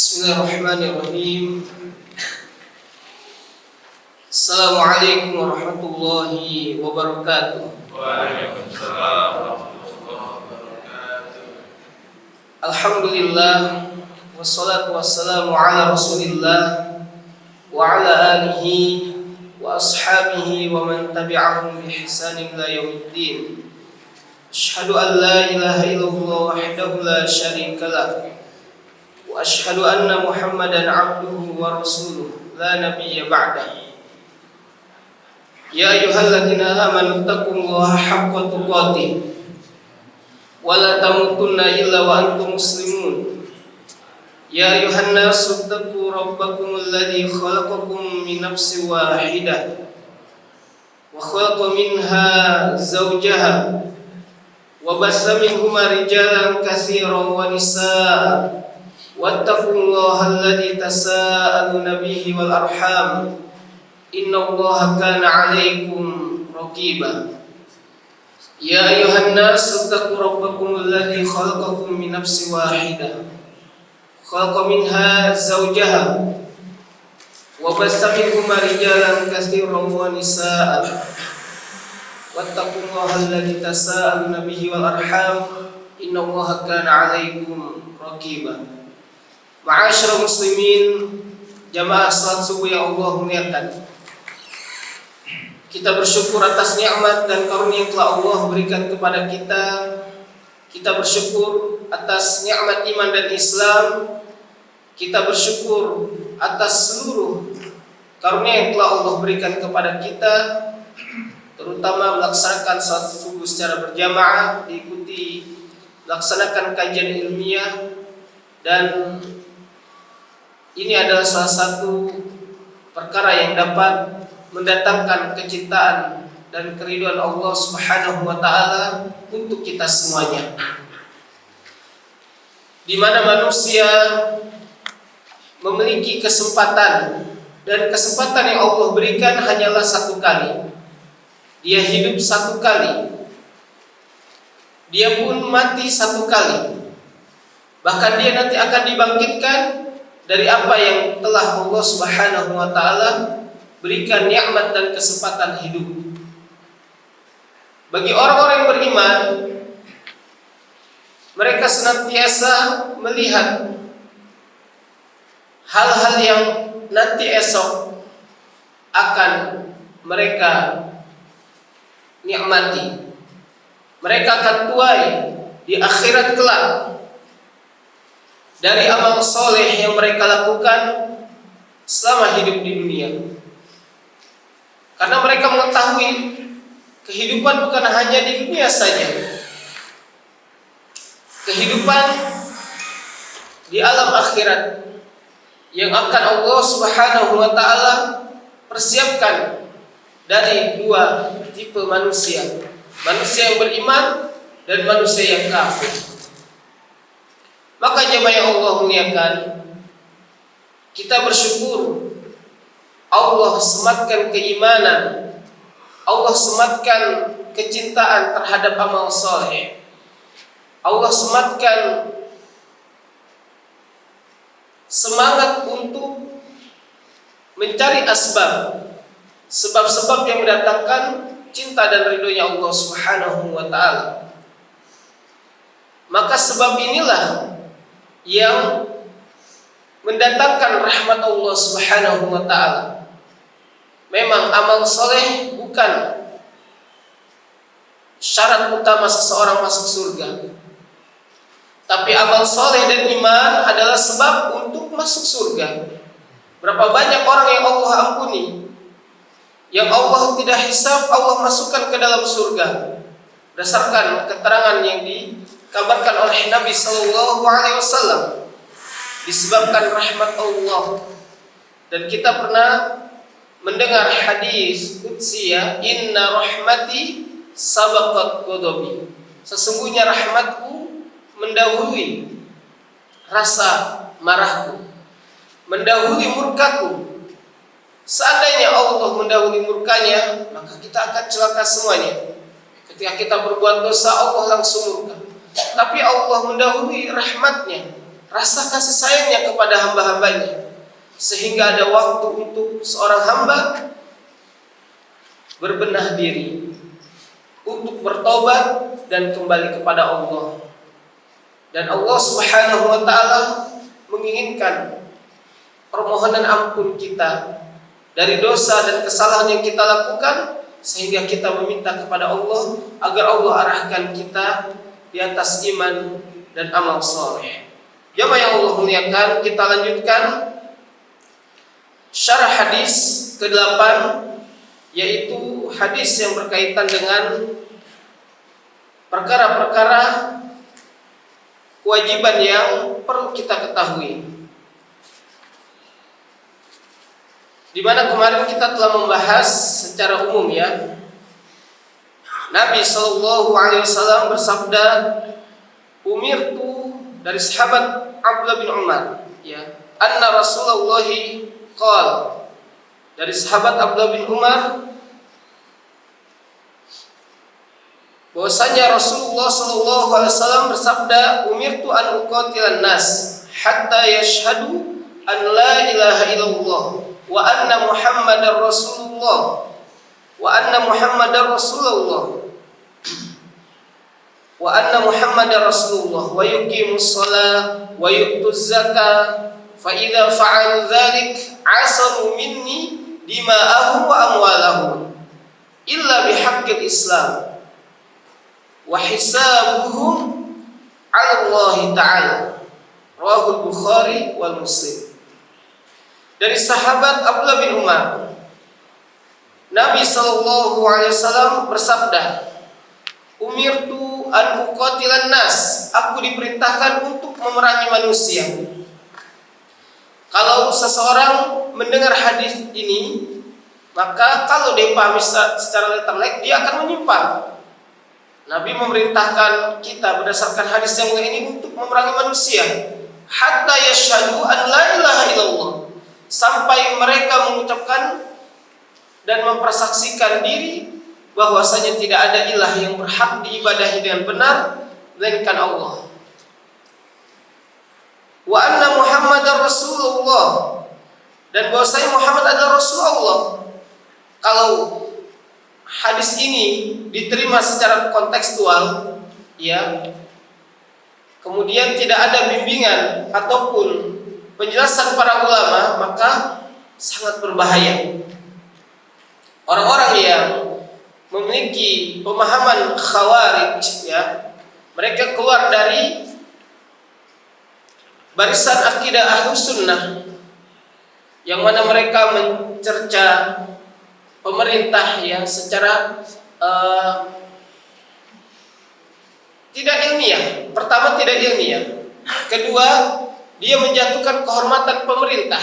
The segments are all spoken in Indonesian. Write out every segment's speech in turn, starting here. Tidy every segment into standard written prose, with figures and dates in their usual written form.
Bismillahirrahmanirrahim. Assalamualaikum warahmatullahi wabarakatuh. Waalaikumsalam warahmatullahi wabarakatuh. Alhamdulillah, wassalatu wassalamu ala Rasulillah wa ala alihi wa ashabihi wa man tabi'ahum bi ihsanin ila yaumiddin. Asyhadu an la ilaha illallah wahdahu la syarika lah. Wa asyhadu anna Muhammadan abduhu wa rasuluh la nabiyya ba'dah. Ya ayyuhalladzina amanu taqullaha haqqa tuqatih wa la tamutunna illa wa antum muslimun. Ya ayyuhan nasu taqu rabbakumul ladzi khalaqakum min nafsin wahidah wa khalaqa minha zawjaha wa bassa minhuma rijalan katsiran wa nisaa. Wattaqullaha alladzi tasaaluna bihi wal arham. Innallaha kana 'alaikum raqiba. Ya ayyuhan nas taqu rabbakumul ladzi khalaqakum min nafsin wahidah. Khalaqa minha zawjaha wa bassa minhuma rijalan katsiran wa nisaa. Wattaqullaha alladzi tasaaluna bihi wal arham. Innallaha kana 'alaikum raqiba. Ma'asyiral muslimin, jamaah salat subuh yang Allah muliakan. Kita bersyukur atas nikmat dan karunia yang telah Allah berikan kepada kita. Kita bersyukur atas nikmat iman dan Islam. Kita bersyukur atas seluruh karunia yang telah Allah berikan kepada kita, terutama melaksanakan salat subuh secara berjamaah, diikuti melaksanakan kajian ilmiah, dan ini adalah salah satu perkara yang dapat mendatangkan kecintaan dan keridhaan Allah Subhanahu wa taala untuk kita semuanya. Di mana manusia memiliki kesempatan, dan kesempatan yang Allah berikan hanyalah satu kali. Dia hidup satu kali. Dia pun mati satu kali. Bahkan dia nanti akan dibangkitkan dari apa yang telah Allah Subhanahu wa taala berikan nikmat dan kesempatan hidup. Bagi orang-orang yang beriman, mereka senantiasa melihat hal-hal yang nanti esok akan mereka nikmati. Mereka akan tuai di akhirat kelak dari amal soleh yang mereka lakukan selama hidup di dunia. Karena mereka mengetahui kehidupan bukan hanya di dunia saja. Kehidupan di alam akhirat yang akan Allah Subhanahu wa taala persiapkan dari dua tipe manusia. Manusia yang beriman dan manusia yang kafir. Maka jemaah yang Allah muliakan, kita bersyukur Allah sematkan keimanan, Allah sematkan kecintaan terhadap amal soleh, Allah sematkan semangat untuk mencari sebab-sebab yang mendatangkan cinta dan ridhonya Allah Subhanahu wa taala. Maka sebab inilah yang mendatangkan rahmat Allah Subhanahu wa taala. Memang amal soleh bukan syarat utama seseorang masuk surga, tapi amal soleh dan iman adalah sebab untuk masuk surga. Berapa banyak orang yang Allah ampuni, yang Allah tidak hisab, Allah masukkan ke dalam surga berdasarkan keterangan yang dikabarkan oleh Nabi sallallahu alaihi wasallam, disebabkan rahmat Allah. Dan kita pernah mendengar hadis qudsi, ya, inna rahmati sabaqat ghadabi. Sesungguhnya rahmatku mendahului rasa marahku, mendahului murkaku. Seandainya Allah mendahului murkanya, maka kita akan celaka semuanya. Ketika kita berbuat dosa, Allah langsung murka. Tapi Allah mendahului rahmatnya, rasa kasih sayangnya kepada hamba-hambanya, sehingga ada waktu untuk seorang hamba berbenah diri, untuk bertobat dan kembali kepada Allah. Dan Allah Subhanahu wa ta'ala menginginkan permohonan ampun kita dari dosa dan kesalahan yang kita lakukan, sehingga kita meminta kepada Allah agar Allah arahkan kita di atas iman dan amal soleh. Jamaah yang Allah muliakan, kita lanjutkan syarah hadis ke-8, yaitu hadis yang berkaitan dengan perkara-perkara kewajiban yang perlu kita ketahui. Di mana kemarin kita telah membahas secara umum ya. Nabi SAW bersabda, umirtu, dari sahabat Abdullah bin Umar ya, anna Rasulullah qala, dari sahabat Abdullah bin Umar bahwasanya Rasulullah SAW bersabda, umirtu an uqatilan nas hatta yashhadu an la ilaha illallah wa anna Muhammadar Rasulullah wa anna Muhammadar Rasulullah wa anna Muhammadar Rasulullah wa yuqimus shalah wa yu'tuz zakah fa idza fa'alu dzalik asamu minni dima'ahum wa amwalahum illa bihaqqil Islam wa hisabuhum 'ala Allah ta'ala. Rawahul Bukhari wal Muslim. Dari sahabat Abdullah bin Umar, Nabi SAW bersabda, umirtu an uqatilan nas, aku diperintahkan untuk memerangi manusia. Kalau seseorang mendengar hadis ini, maka kalau dia pahami secara letterlek, dia akan menyimpang. Nabi memerintahkan kita berdasarkan hadis yang mulia ini untuk memerangi manusia, hatta yashhadu an la ilaha illallah, sampai mereka mengucapkan dan mempersaksikan diri bahwasanya tidak ada ilah yang berhak diibadahi dengan benar melainkan Allah. Wa anna Muhammadar Rasulullah, dan bahwasanya Muhammad adalah Rasulullah. Kalau hadis ini diterima secara kontekstual ya, kemudian tidak ada bimbingan ataupun penjelasan para ulama, maka sangat berbahaya. Orang-orang yang memiliki pemahaman khawarij ya, mereka keluar dari barisan akidah Ahlus Sunnah, yang mana mereka mencerca pemerintah ya secara tidak ilmiah. Pertama, tidak ilmiah. Kedua, dia menjatuhkan kehormatan pemerintah.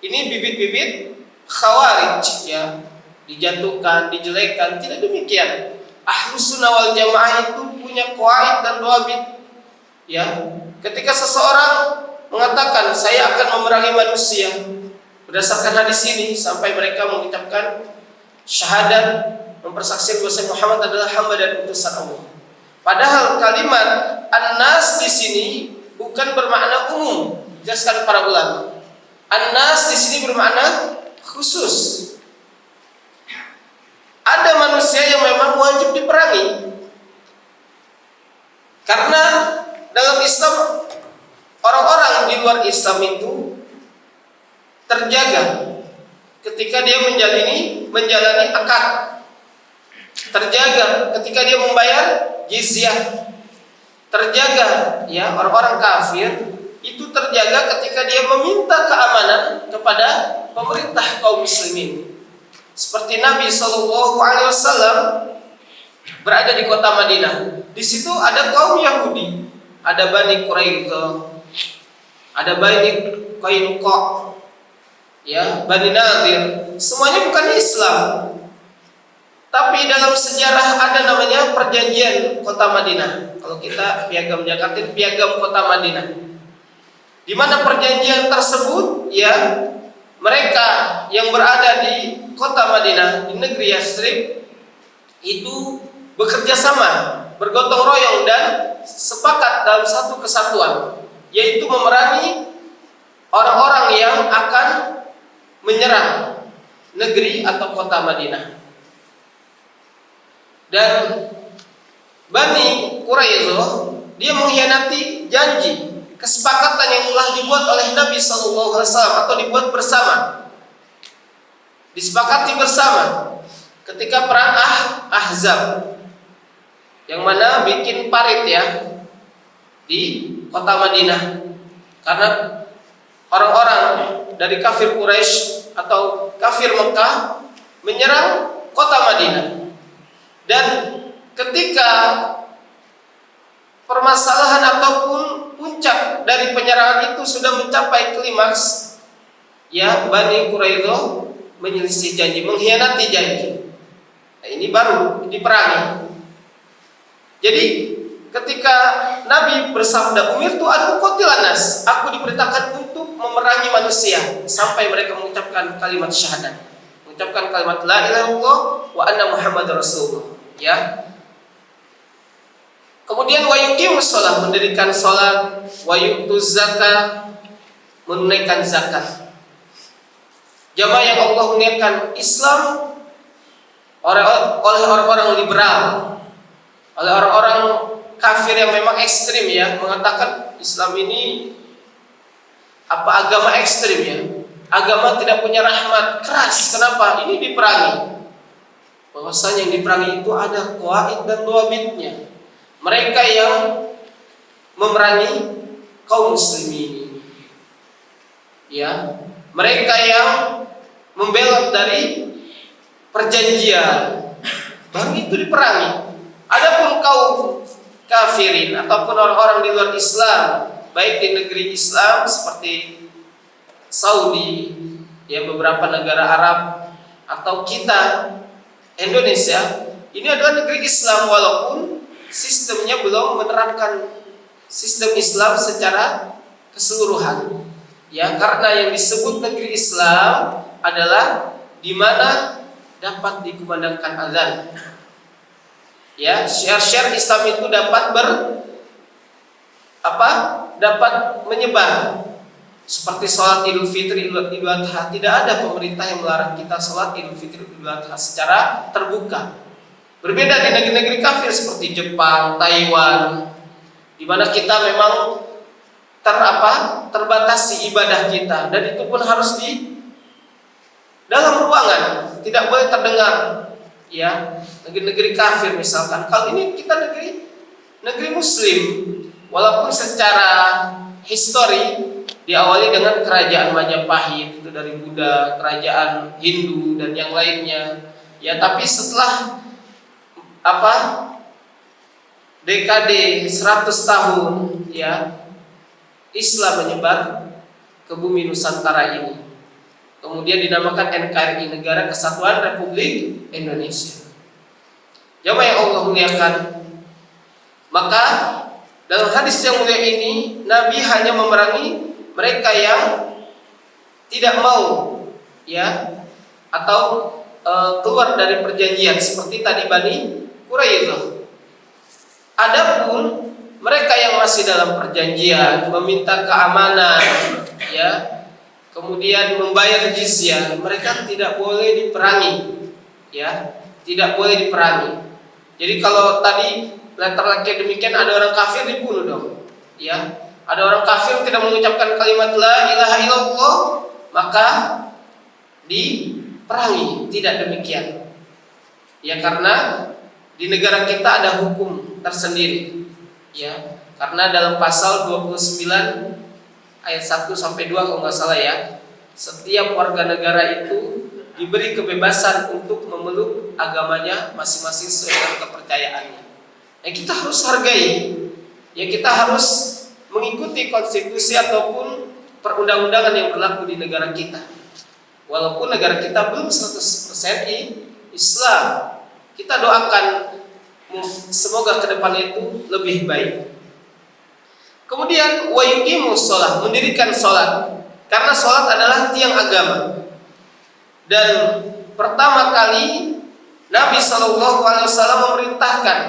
Ini bibit-bibit khawarij ya, dijatuhkan, dijelekan. Tidak demikian. Ahlus Sunnah wal Jamaah itu punya qawaid dan dawabit ya. Ketika seseorang mengatakan saya akan memerangi manusia berdasarkan hadis ini, sampai mereka mengucapkan syahadat, mempersaksikan bahwa Muhammad adalah hamba dan utusan Allah. Padahal kalimat an-nas di sini bukan bermakna umum, jelaskan para ulama. An-nas di sini bermakna khusus. Ada manusia yang memang wajib diperangi. Karena dalam Islam, orang-orang di luar Islam itu terjaga ketika dia menjalani akad, terjaga ketika dia membayar jizyah, terjaga ya. Orang-orang kafir itu terjaga ketika dia meminta keamanan kepada pemerintah kaum muslimin. Seperti Nabi SAW berada di kota Madinah. Di situ ada kaum Yahudi, ada Bani Quraidah, ada Bani Qainuqa, ya, Bani Nadir. Semuanya bukan Islam. Tapi dalam sejarah ada namanya perjanjian kota Madinah. Kalau kita piagam Jakarta, piagam kota Madinah. Di mana perjanjian tersebut ya, mereka yang berada di kota Madinah, di negeri Yathrib, itu bekerja sama, bergotong royong dan sepakat dalam satu kesatuan. yaitu memerangi orang-orang yang akan menyerang negeri atau kota Madinah. Dan Bani Quraidah dia mengkhianati janji kesepakatan yang telah dibuat oleh Nabi SAW atau dibuat bersama, disepakati bersama ketika perang Ahzab, yang mana bikin parit ya di kota Madinah, karena orang-orang dari kafir Quraisy atau kafir Mekah menyerang kota Madinah. Dan ketika permasalahan ataupun puncak dari penyerangan itu sudah mencapai klimaks, ya Bani Quraidah menyelisih janji, mengkhianati janji. Nah, ini baru diperangi. Jadi ketika Nabi bersabda, "Umirtu an uqatilan nas," aku diperintahkan untuk memerangi manusia sampai mereka mengucapkan kalimat syahadat, mengucapkan kalimat la ilaha illallah wa anna muhammadar rasulullah, ya. Kemudian wa yuqimus shalah, mendirikan salat, wa yu'tuz zakat, menunaikan zakat. Jamaah yang Allah muliakan, Islam oleh orang-orang liberal, oleh orang-orang kafir yang memang ekstrim ya, mengatakan Islam ini agama ekstrim ya, agama tidak punya rahmat, keras. Kenapa? Ini diperangi. Bahwasanya yang diperangi itu ada qawaid dan dawabitnya. Mereka yang memerangi kaum muslimin, ya, mereka yang membelot dari perjanjian, baru itu diperangi. Adapun kaum kafirin ataupun orang-orang di luar Islam, baik di negeri Islam seperti Saudi, ya beberapa negara Arab, atau kita Indonesia, ini adalah negeri Islam walaupun sistemnya belum menerapkan sistem Islam secara keseluruhan. Ya, karena yang disebut negeri Islam adalah di mana dapat dikumandangkan azan. Ya, syiar-syiar Islam itu dapat menyebar. Seperti sholat Idul Fitri, Idul Adha, tidak ada pemerintah yang melarang kita sholat Idul Fitri, Idul Adha secara terbuka. Berbeda di negeri-negeri kafir seperti Jepang, Taiwan, di mana kita memang terbatasi ibadah kita, dan itu pun harus di dalam ruangan, tidak boleh terdengar. Ya, negeri-negeri kafir misalkan. Kalau ini kita negeri Muslim, walaupun secara histori diawali dengan kerajaan Majapahit itu dari Buddha, kerajaan Hindu dan yang lainnya. Ya, tapi setelah dekade 100 tahun ya, Islam menyebar ke bumi Nusantara ini. Kemudian dinamakan NKRI, Negara Kesatuan Republik Indonesia. Jamaah yang Allah muliakan, maka dalam hadis yang mulia ini Nabi hanya memerangi mereka yang tidak mau ya, atau keluar dari perjanjian seperti tadi Bani Quraidah. Adapun mereka yang masih dalam perjanjian, meminta keamanan, ya, kemudian membayar jizyah, mereka tidak boleh diperangi, ya, tidak boleh diperangi. Jadi kalau tadi latar belakang demikian, ada orang kafir dibunuh dong, ya, ada orang kafir tidak mengucapkan kalimat la ilaha illallah, maka diperangi. Tidak demikian, ya, karena di negara kita ada hukum tersendiri, ya, karena dalam pasal 29 ayat 1 sampai 2 kalau nggak salah ya, setiap warga negara itu diberi kebebasan untuk memeluk agamanya masing-masing sesuai dengan kepercayaannya. Ya, kita harus hargai, ya, kita harus mengikuti konstitusi ataupun perundang-undangan yang berlaku di negara kita. Walaupun negara kita belum 100% Islam, kita doakan semoga ke depan itu lebih baik. Kemudian wa yuqimus shalah, mendirikan salat, karena salat adalah tiang agama. Dan pertama kali Nabi SAW memerintahkan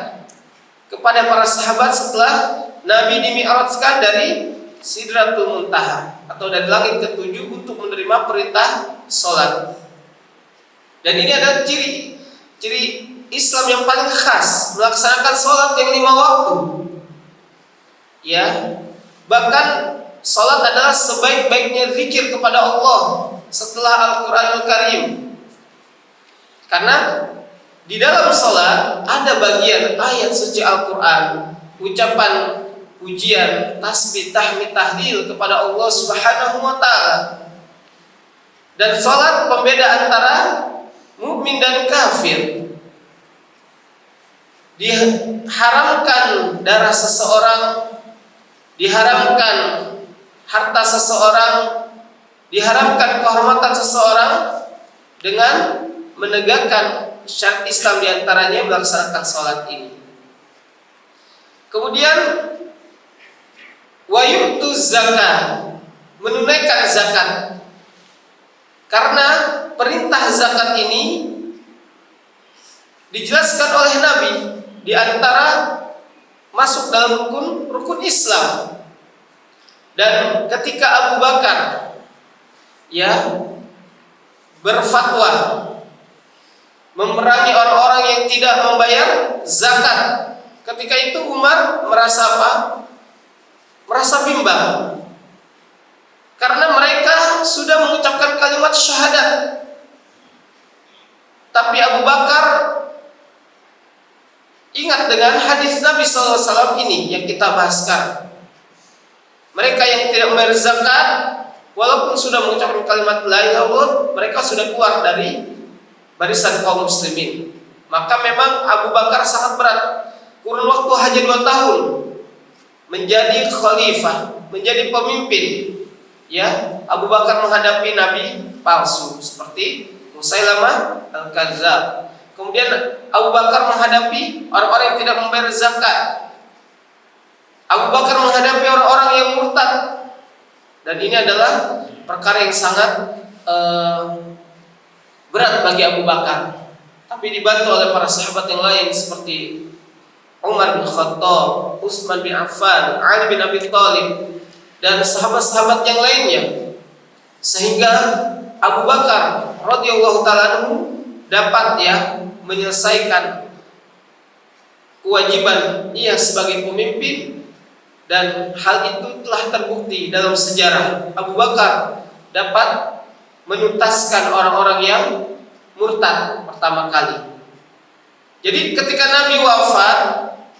kepada para sahabat setelah Nabi dimi'rajkan dari Sidratul Muntaha atau dari langit ketujuh untuk menerima perintah sholat. Dan ini adalah ciri Islam yang paling khas, melaksanakan sholat yang 5 waktu. Ya, bahkan sholat adalah sebaik-baiknya zikir kepada Allah setelah Al-Quranul Karim. Karena di dalam sholat ada bagian ayat suci Al-Quran, ucapan pujian, tasbih, tahmid, tahlil kepada Allah Subhanahu wa taala. Dan sholat pembeda antara mukmin dan kafir. Diharamkan darah seseorang, diharamkan harta seseorang, diharamkan kehormatan seseorang dengan menegakkan syariat Islam, diantaranya melaksanakan sholat ini. Kemudian wa yu'tuz zakat, menunaikan zakat. Karena perintah zakat ini dijelaskan oleh Nabi di antara masuk dalam rukun Islam. Dan ketika Abu Bakar berfatwa memerangi orang-orang yang tidak membayar zakat, ketika itu Umar merasa apa? Merasa bimbang. Karena mereka sudah mengucapkan kalimat syahadat. Tapi Abu Bakar ingat dengan hadis Nabi SAW ini yang kita bahas sekarang. Mereka yang tidak membayar zakat, walaupun sudah mengucapkan kalimat la ilaha illallah, mereka sudah keluar dari barisan kaum muslimin. Maka memang Abu Bakar sangat berat. Kurun waktu hanya 2 tahun menjadi khalifah, menjadi pemimpin. Ya, Abu Bakar menghadapi nabi palsu seperti Musailamah al-Kadzdzab. Kemudian Abu Bakar menghadapi orang-orang yang tidak membayar zakat. Abu Bakar menghadapi orang-orang yang murtad. Dan ini adalah perkara yang sangat berat bagi Abu Bakar. Tapi dibantu oleh para sahabat yang lain seperti Umar bin Khattab, Utsman bin Affan, Ali bin Abi Thalib, dan sahabat-sahabat yang lainnya, sehingga Abu Bakar radhiyallahu ta'ala anhu dapat menyelesaikan kewajiban ia sebagai pemimpin. Dan hal itu telah terbukti dalam sejarah. Abu Bakar dapat menuntaskan orang-orang yang murtad pertama kali. Jadi ketika Nabi wafat,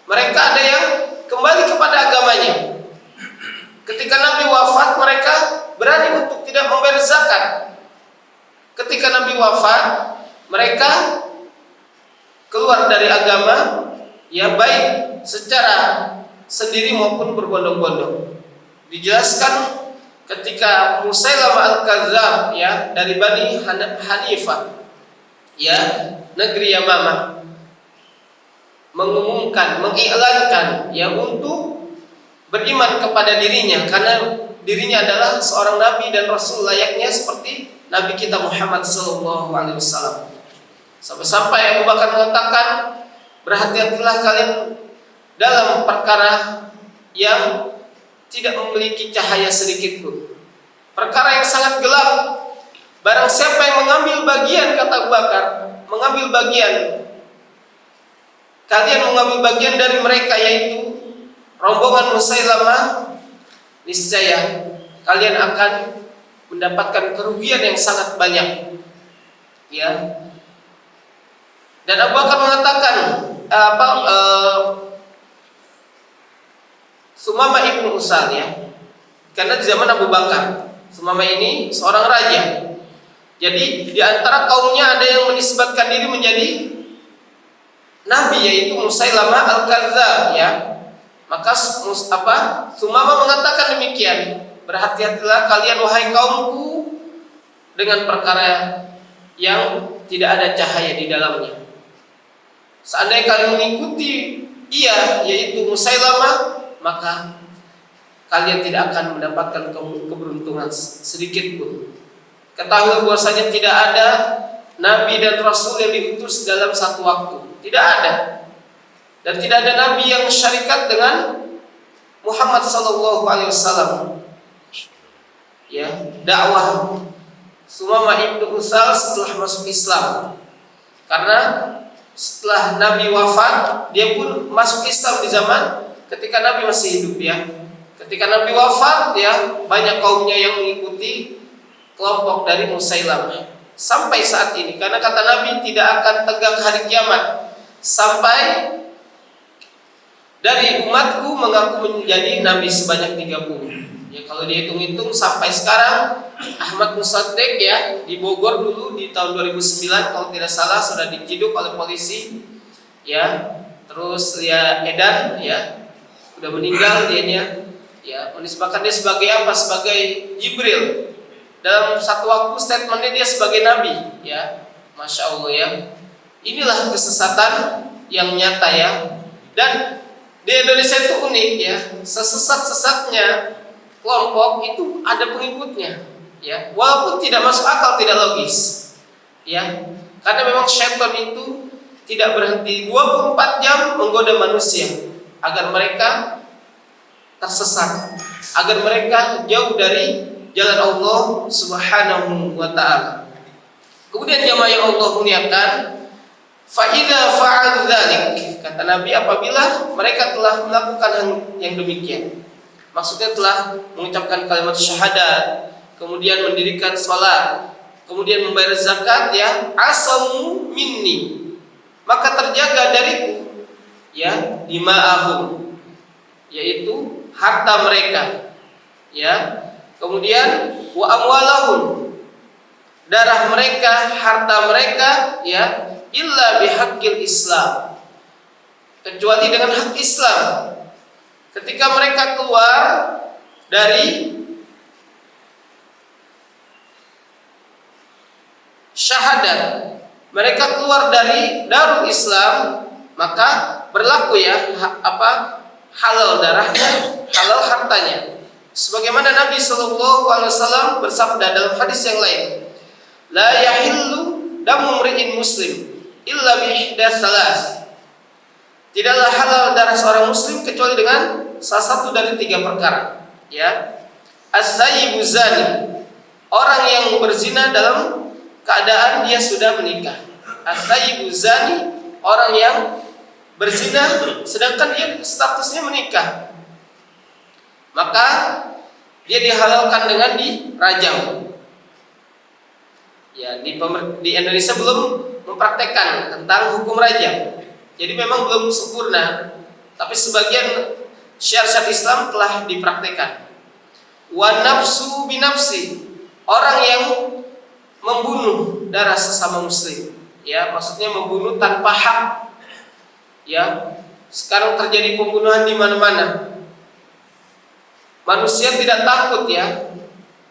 mereka ada yang kembali kepada agamanya. Ketika Nabi wafat, mereka berani untuk tidak membayar zakat. Ketika Nabi wafat, mereka keluar dari agama, baik secara sendiri maupun berbondong-bondong. Dijelaskan ketika Musailamah al-Kadzdzab dari Bani Hanifah, negeri Yamamah, mengumumkan, mengiklankan untuk beriman kepada dirinya, karena dirinya adalah seorang nabi dan rasul layaknya seperti Nabi kita Muhammad SAW. Sampai-sampai Abu Bakar mengatakan, berhati-hatilah kalian dalam perkara yang tidak memiliki cahaya sedikit pun, perkara yang sangat gelap. Barang siapa yang mengambil bagian, kata Abu Bakar, mengambil bagian, kalian mengambil bagian dari mereka, yaitu rombongan Musailamah, niscaya kalian akan mendapatkan kerugian yang sangat banyak. Dan Abu Bakar mengatakan Sumamah ibnu Usal, karena di zaman Abu Bakar Sumamah ini seorang raja. Jadi di antara kaumnya ada yang menisbatkan diri menjadi nabi, yaitu Musailamah al-Kadzdzab. Maka Sumamah mengatakan demikian, berhati-hatilah kalian wahai kaumku dengan perkara yang tidak ada cahaya di dalamnya. Seandainya kalian mengikuti yaitu Musailamah, maka kalian tidak akan mendapatkan keberuntungan sedikit pun. Ketahui bahwasanya tidak ada nabi dan rasul yang diutus dalam satu waktu. Tidak ada. Dan tidak ada nabi yang syarikat dengan Muhammad SAW. ya dakwah Sumamah ibnu Utsal setelah masuk Islam. Karena setelah Nabi wafat, dia pun masuk Islam di zaman ketika Nabi masih hidup ya. Ketika Nabi wafat ya, banyak kaumnya yang mengikuti kelompok dari Musailamah sampai saat ini. Karena kata Nabi tidak akan tegak hari kiamat sampai dari umatku mengaku menjadi nabi sebanyak 30. Ya kalau dihitung-hitung sampai sekarang Ahmad Musaddiq ya di Bogor dulu di tahun 2009 kalau tidak salah sudah diciduk oleh polisi ya. Terus ya Edan ya udah meninggal dianya ya, menisbahkan dia sebagai apa? Sebagai Jibril. Dalam satu waktu statementnya dia sebagai nabi ya. Masya Allah ya. Inilah kesesatan yang nyata ya. Dan di Indonesia itu unik ya. Sesesat-sesatnya kelompok itu ada pengikutnya ya, walaupun tidak masuk akal, tidak logis ya, karena memang syaitan itu tidak berhenti 24 jam menggoda manusia agar mereka tersesat, agar mereka jauh dari jalan Allah Subhanahu wa ta'ala. Kemudian jamaah yang Allah muliakan, fa idza fa'alu dzalik, kata Nabi, apabila mereka telah melakukan yang demikian, maksudnya telah mengucapkan kalimat syahadat, kemudian mendirikan sholat, kemudian membayar zakat ya, asamu minni, maka terjaga dariku ya dima'ahum, yaitu harta mereka ya, kemudian wa amwalahum, darah mereka, harta mereka ya, illa bihaqqil Islam, kecuali dengan hak Islam. Ketika mereka keluar dari syahadat, mereka keluar dari Darul Islam, maka berlaku ya halal darahnya, halal hartanya. Sebagaimana Nabi SAW bersabda dalam hadis yang lain, la yahillu damu mri'in muslim illa bi ihdas salas, tidaklah halal darah seorang muslim kecuali dengan salah satu dari 3 perkara ya. As-sayyibu zani, orang yang berzina dalam keadaan dia sudah menikah. As-sayyibu zani, orang yang berzina sedangkan dia statusnya menikah, maka dia dihalalkan dengan dirajam ya. Di Indonesia belum mempraktekkan tentang hukum rajam, jadi memang belum sempurna, tapi sebagian syariat Islam telah dipraktekkan. Wa nafsu binafsi, orang yang membunuh darah sesama muslim ya, maksudnya membunuh tanpa hak ya. Sekarang terjadi pembunuhan di mana-mana. Manusia tidak takut ya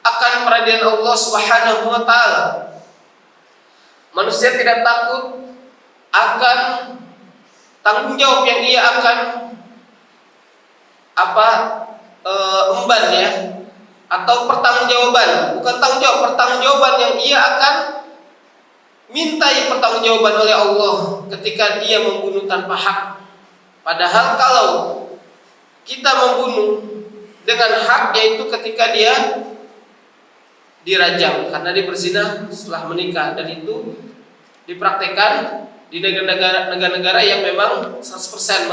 akan peradilan Allah Subhanahu wa ta'ala. Manusia tidak takut akan tanggung jawab yang ia akan emban ya, atau pertanggungjawaban, bukan tanggung jawab, pertanggungjawaban yang ia akan mintai pertanggungjawaban oleh Allah ketika dia membunuh tanpa hak. Padahal kalau kita membunuh dengan hak, yaitu ketika dia dirajam karena dia berzina setelah menikah, dan itu dipraktekkan di negara-negara yang memang 100%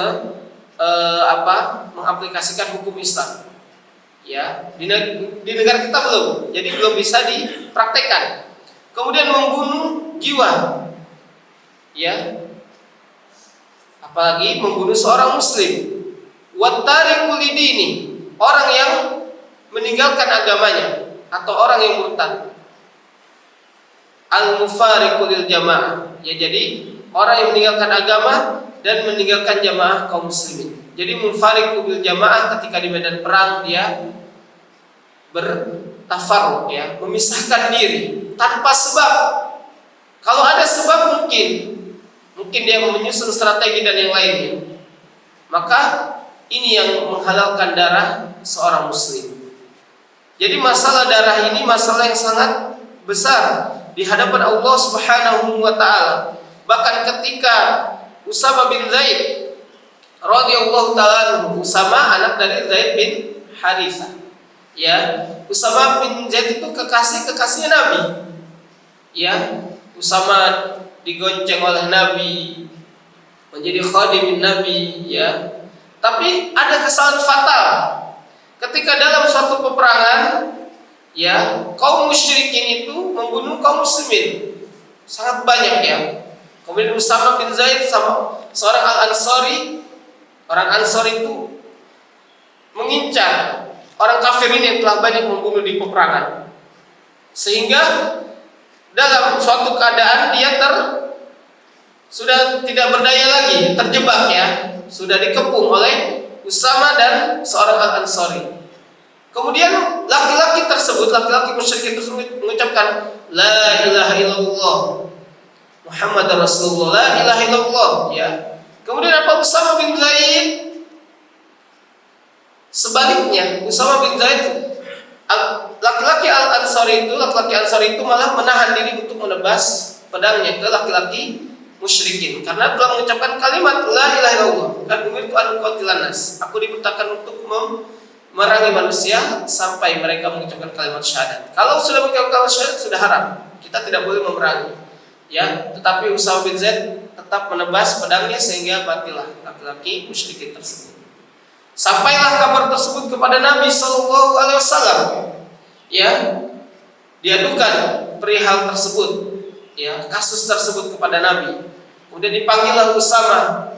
mengaplikasikan hukum Islam ya. Di negara kita belum, jadi belum bisa dipraktekkan. Kemudian membunuh jiwa ya, apalagi membunuh seorang muslim. Wattariqu lidini, orang yang meninggalkan agamanya atau orang yang murtad. Al-mufariqu lil jamaah ya, jadi orang yang meninggalkan agama dan meninggalkan jamaah kaum muslimin. Jadi mufariqu bil jamaah, ketika di medan perang dia bertafarruq ya, memisahkan diri tanpa sebab. Kalau ada sebab mungkin dia menyusun strategi dan yang lainnya, maka ini yang menghalalkan darah seorang muslim. Jadi masalah darah ini masalah yang sangat besar di hadapan Allah Subhanahu wa ta'ala. Bahkan ketika Usama bin Zaid radhiyallahu ta'ala, Usama anak dari Zaid bin Harithah Ya, Usama bin Zaid itu kekasihnya Nabi. Ya, Usama digonceng oleh Nabi, menjadi khadimin Nabi, ya. Tapi ada kesalahan fatal ketika dalam suatu peperangan, ya, kaum musyrikin itu membunuh kaum muslimin sangat banyak, ya. Kemudian Usama bin Zaid sama seorang Al-Ansari, orang Ansar itu mengincar orang kafir ini yang telah banyak membunuh di peperangan, sehingga dalam suatu keadaan dia sudah tidak berdaya lagi, terjebak, ya, sudah dikepung oleh Usama dan seorang Al-Ansari. Kemudian laki-laki musyrik tersebut mengucapkan la ilaha illallah Muhammadar Rasulullah, la ilaha illallah, ya. Kemudian apa Usama bin Zaid? Sebaliknya, Usama bin Zaid, laki-laki Ansari itu malah menahan diri untuk menebas pedangnya ke laki-laki musyrikin karena telah mengucapkan kalimat la ilaha illallah. Kan umirtu an uqatilan nas. Aku diperintahkan untuk memerangi manusia sampai mereka mengucapkan kalimat syahadat. Kalau sudah mengucapkan kalimat syahadat sudah haram. Kita tidak boleh memerangi. Ya, tetapi Usama bin Zaid tetap menebas pedangnya sehingga matilah laki-laki musyrikin tersebut. Sampailah kabar tersebut kepada Nabi Sallallahu Alaihi Wasallam. Ya, diadukan perihal tersebut, ya, kasus tersebut kepada Nabi. Kemudian dipanggillah Usama.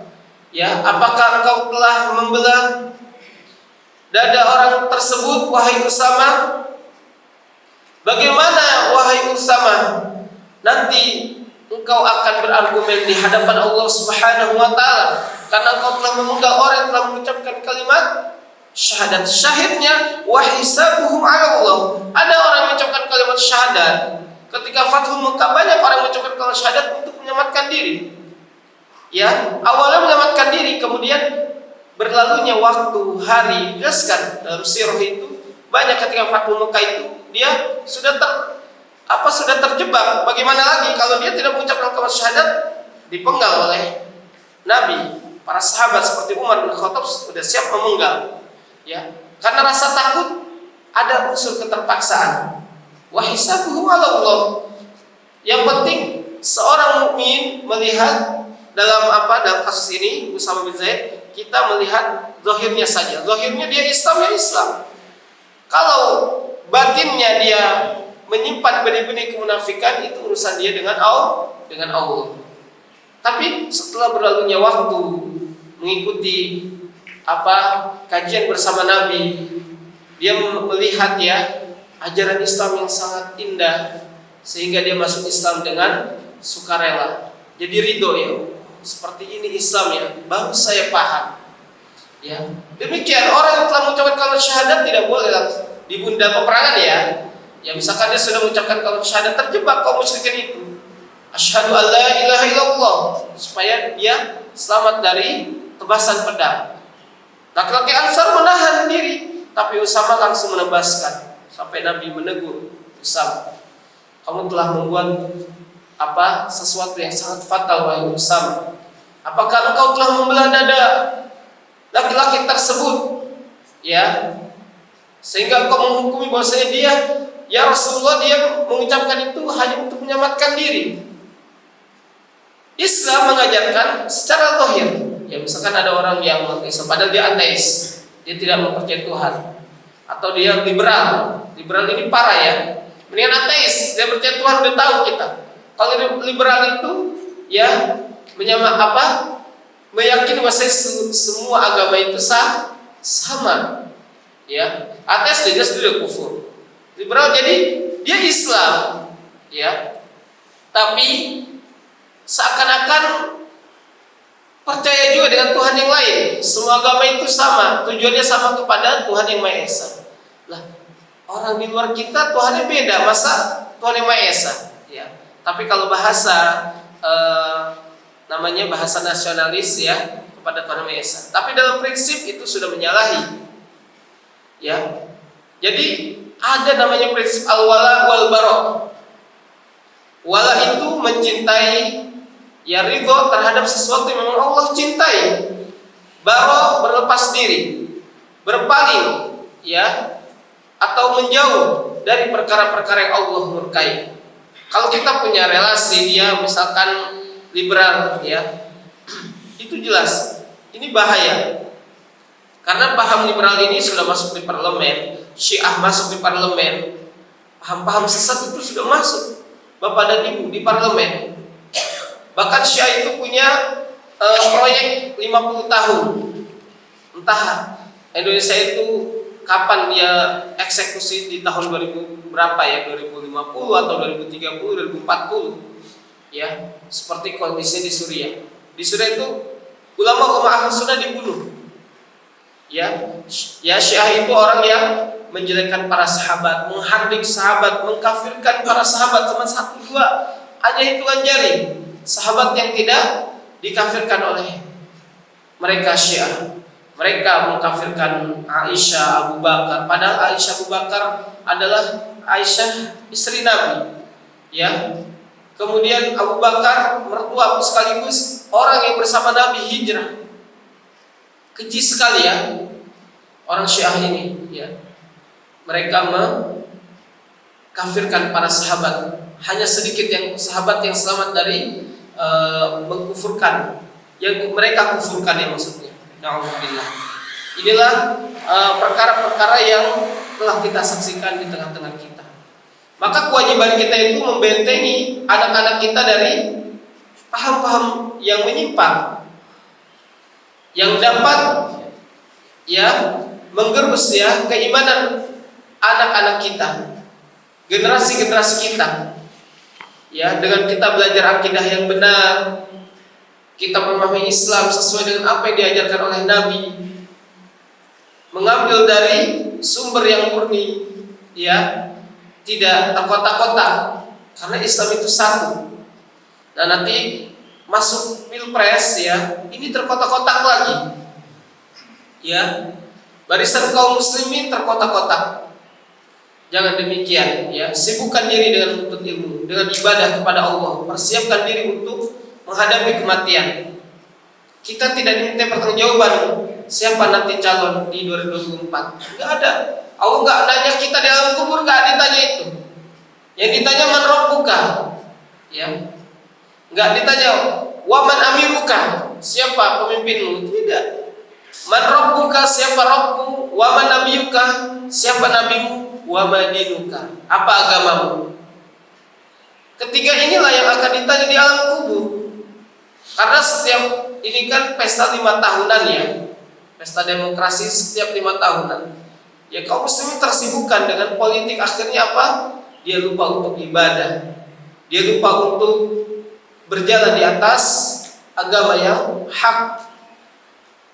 Ya, apakah engkau telah membelah dada orang tersebut, wahai Usama? Bagaimana, wahai Usama? Nanti engkau akan berargumen di hadapan Allah Subhanahu wa taala karena engkau telah memenggal orang yang telah mengucapkan kalimat syahadat. Syahidnya wa hisabuhum 'ala Allah. Ada orang yang mengucapkan kalimat syahadat ketika Fathul Makkah, banyak orang yang mengucapkan kalimat syahadat untuk menyelamatkan diri. Ya, awalnya menyelamatkan diri, kemudian berlalunya waktu, hari, jelaskan dalam sirah itu banyak ketika Fathul Makkah itu dia sudah terjebak. Bagaimana lagi kalau dia tidak mengucapkan kalimat syahadat, dipenggal oleh Nabi. Para sahabat seperti Umar bin Khattab sudah siap memenggal, ya, karena rasa takut, ada unsur keterpaksaan. Wa hisabuhu 'ala Allah. Yang penting seorang mukmin melihat dalam kasus ini Usama bin Zaid, kita melihat zahirnya saja. Zahirnya dia Islam, ya Islam. Kalau batinnya dia menyimpan benih-benih kemunafikan, itu urusan dia dengan Allah. Tapi setelah berlalunya waktu, mengikuti kajian bersama Nabi, dia melihat, ya, ajaran Islam yang sangat indah, sehingga dia masuk Islam dengan sukarela. Jadi ridho, ya, seperti ini Islamnya, baru saya paham. Ya, demikian orang yang telah mengucapkan kalimat syahadat tidak boleh dibunuh dalam peperangan, ya. Ya, misalkan dia sudah mengucapkan kalimat syahadat, terjebak kaum musyrikin itu, asyhadu an la ilaha illallah, supaya dia selamat dari tebasan pedang. Laki-laki Ansar menahan diri, tapi Usama langsung menebaskan sampai Nabi menegur Usama, kamu telah membuat sesuatu yang sangat fatal, wahai Usama. Apakah engkau telah membelah dada laki-laki tersebut, ya, sehingga engkau menghukumi bahwasanya dia, ya Rasulullah, dia mengucapkan itu hanya untuk menyelamatkan diri. Islam mengajarkan secara zahir, ya, misalkan ada orang yang Islam padahal dia ateis, dia tidak mempercayai Tuhan, atau dia liberal ini parah, ya. Mendingan ateis, dia percaya Tuhan, udah tahu kita. Kalau liberal itu, ya, meyakini bahwa semua agama itu sama, ya. Ateis dia sudah kufur. Liberal jadi dia Islam, ya, tapi seakan-akan percaya juga dengan Tuhan yang lain. Semua agama itu sama, tujuannya sama kepada Tuhan yang Maha Esa. Lah, orang di luar kita Tuhannya beda, masa Tuhan yang Maha Esa, ya. Tapi kalau bahasa namanya bahasa nasionalis, ya, kepada Tuhan yang Maha Esa. Tapi dalam prinsip itu sudah menyalahi, ya. Jadi ada namanya prinsip al-wala wal bara. Wala itu mencintai, ya, ridho terhadap sesuatu yang memang Allah cintai. Bara berlepas diri, berpaling, ya, atau menjauh dari perkara-perkara yang Allah murkai. Kalau kita punya relasi dia misalkan liberal ya, itu jelas ini bahaya. Karena paham liberal ini sudah masuk di parlemen, Syiah masuk di parlemen, paham-paham sesat itu sudah masuk Bapak dan Ibu di parlemen. Bahkan Syiah itu punya proyek 50 tahun. Entah Indonesia itu kapan dia eksekusi di tahun 2000 berapa ya, 2050 atau 2030, 2040 ya, seperti kondisi di Suriah. Di Suriah itu ulama-ulama Ahlus Sunnah dibunuh. Ya Syiah itu orang yang menjelekkan para sahabat, menghardik sahabat, mengkafirkan para sahabat. Cuma 1-2 hanya hitungan jari sahabat yang tidak dikafirkan oleh mereka Syiah. Mereka mengkafirkan Aisyah, Abu Bakar, padahal Aisyah, Abu Bakar adalah Aisyah istri Nabi ya. Kemudian Abu Bakar mertua sekaligus orang yang bersama Nabi hijrah. Keji sekali ya orang Syiah ini ya. Mereka mengkafirkan para sahabat. Hanya sedikit yang sahabat yang selamat dari mengkufurkan, yang mereka kufurkan ya maksudnya. Na'udzubillah. Inilah perkara-perkara yang telah kita saksikan di tengah-tengah kita. Maka kewajiban kita itu membentengi anak-anak kita dari paham-paham yang menyimpang, yang dapat ya menggerus ya keimanan anak-anak kita, generasi-generasi kita. Ya, dengan kita belajar akidah yang benar, kita memahami Islam sesuai dengan apa yang diajarkan oleh Nabi, mengambil dari sumber yang murni, ya, tidak terkotak-kotak, karena Islam itu satu. Nah nanti masuk pilpres ya, ini terkotak-kotak lagi, ya, barisan kaum muslimin terkotak-kotak. Jangan demikian ya, sibukkan diri dengan menuntut ilmu, dengan ibadah kepada Allah, persiapkan diri untuk menghadapi kematian. Kita tidak diminta pertanggungjawaban siapa nanti calon di 2024. Enggak ada. Allah enggak nanya kita di alam kubur, enggak ditanya itu. Yang ditanya man rabbuka. Ya. Enggak ditanya wa man amiruka, siapa pemimpinmu? Tidak. Man rabbuka, siapa Rabbmu? Wa man nabiyuka, siapa nabimu? Wa madinuka, apa agamamu? Ketiga inilah yang akan ditanya di alam kubur. Karena setiap ini kan pesta 5 tahunan ya, pesta demokrasi setiap 5 tahunan. Ya kaum muslimin tersibukkan dengan politik, akhirnya apa? Dia lupa untuk ibadah, dia lupa untuk berjalan di atas agama yang hak.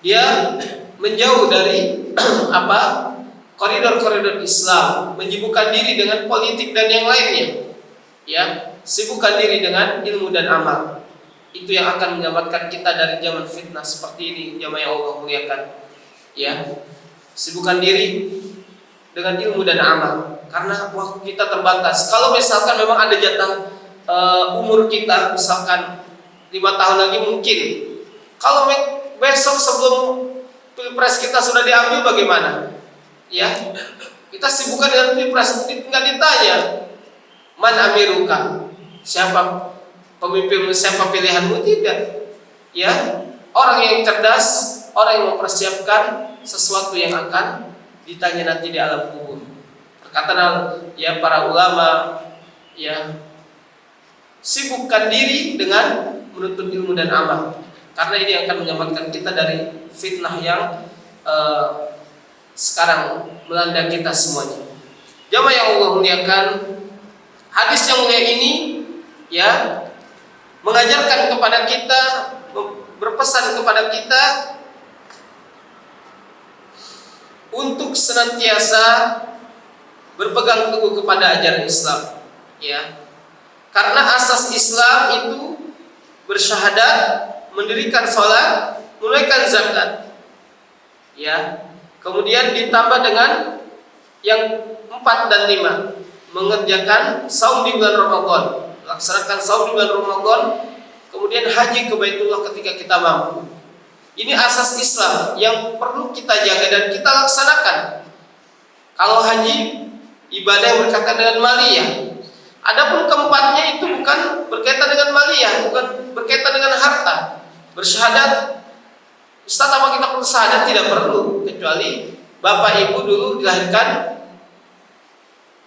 Dia menjauh dari apa? Koridor-koridor Islam, menyibukkan diri dengan politik dan yang lainnya. Ya, sibukkan diri dengan ilmu dan amal. Itu yang akan menyelamatkan kita dari zaman fitnah seperti ini, jamaah yang Allah muliakan. Ya, sibukkan diri dengan ilmu dan amal, karena waktu kita terbatas. Kalau misalkan memang ada jatah umur kita, misalkan 5 tahun lagi mungkin. Kalau besok sebelum pilpres kita sudah diambil bagaimana? Ya, kita sibukkan dengan pilpres, nggak ditanya man amiruka, siapa pemimpinmu, siapa pilihanmu, tidak. Ya, orang yang cerdas, orang yang mempersiapkan sesuatu yang akan ditanya nanti di alam kubur. Perkataan ya para ulama, ya, sibukkan diri dengan menuntut ilmu dan amal, karena ini akan menyelamatkan kita dari fitnah yang sekarang melanda kita semuanya. Jamaah yang Allah muliakan, hadis yang mulia ini ya mengajarkan kepada kita, berpesan kepada kita untuk senantiasa berpegang teguh kepada ajaran Islam, ya. Karena asas Islam itu bersyahadat, mendirikan sholat, menunaikan zakat, ya. Kemudian ditambah dengan yang 4 dan 5, mengerjakan saum di bulan Ramadan, laksanakan saum di bulan Ramadan, kemudian haji ke Baitullah ketika kita mampu. Ini asas Islam yang perlu kita jaga dan kita laksanakan. Kalau haji ibadah yang berkaitan dengan maliyah. Adapun keempatnya itu bukan berkaitan dengan maliyah, bukan berkaitan dengan harta. Bersyahadat, Ustaz, apa kita perlu syahadat? Tidak perlu, kecuali bapak ibu dulu dilahirkan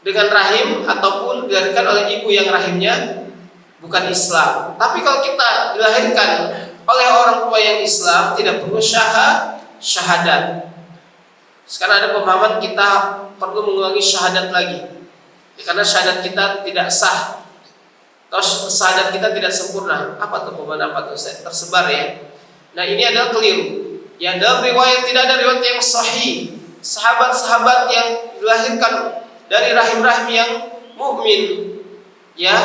dengan rahim ataupun dilahirkan oleh ibu yang rahimnya bukan Islam. Tapi kalau kita dilahirkan oleh orang tua yang Islam, tidak perlu syahadat. Sekarang ada pemahaman kita perlu mengulangi syahadat lagi, karena syahadat kita tidak sah, atau syahadat kita tidak sempurna. Apa tuh pemahaman apa tuh? Tersebar ya. Nah, ini adalah keliru. Yang dalam riwayat tidak ada riwayat yang sahih. Sahabat-sahabat yang dilahirkan dari rahim-rahim yang mukmin, ya,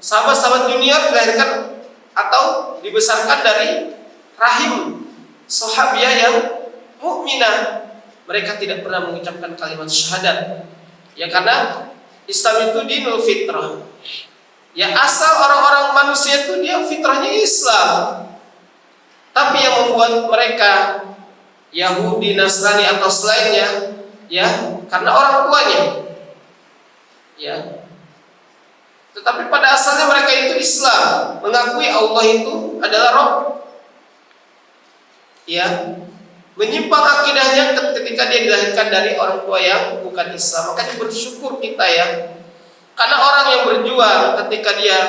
sahabat-sahabat dunia dilahirkan atau dibesarkan dari rahim sahabiah yang mukminah. Mereka tidak pernah mengucapkan kalimat syahadat. Ya, karena Islam itu dinul fitrah. Ya, asal orang-orang manusia itu dia fitrahnya Islam. Tapi yang membuat mereka Yahudi, Nasrani atau selainnya, ya, karena orang tuanya. Ya. Tetapi pada asalnya mereka itu Islam, mengakui Allah itu adalah Rabb. Ya. Menyimpang akidahnya ketika dia dilahirkan dari orang tua yang bukan Islam. Makanya bersyukur kita ya, karena orang yang berjuang ketika dia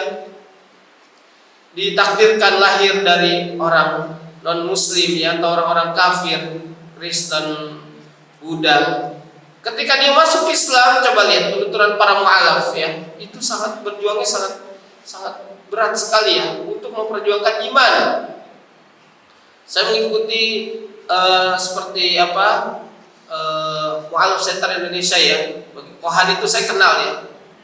ditakdirkan lahir dari orang non muslim ya, atau orang-orang kafir, Kristen, Buddha, ketika dia masuk Islam, coba lihat penuturan para mu'alaf ya, itu sangat berjuangnya sangat berat sekali ya untuk memperjuangkan iman. Saya mengikuti seperti apa mu'alaf center Indonesia ya. Kohan itu saya kenal ya.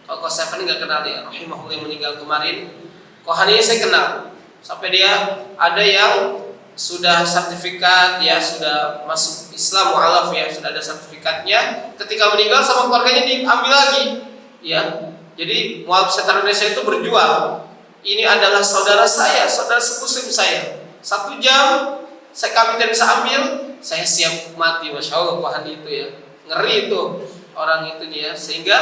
Kalau Koseven nggak kenal ya, rahimahullah yang meninggal kemarin. Kohan ini saya kenal. Sampai dia ada yang sudah sertifikat ya, sudah masuk Islam mu'alaf ya, sudah ada sertifikatnya. Ketika meninggal sama keluarganya diambil lagi ya. Jadi mu'alaf center Indonesia itu berjuang. Ini adalah saudara saya, saudara semuslim saya. 1 jam kami tidak bisa ambil, saya siap mati. Masya Allah, Tuhan itu ya, ngeri itu orang itu ya, sehingga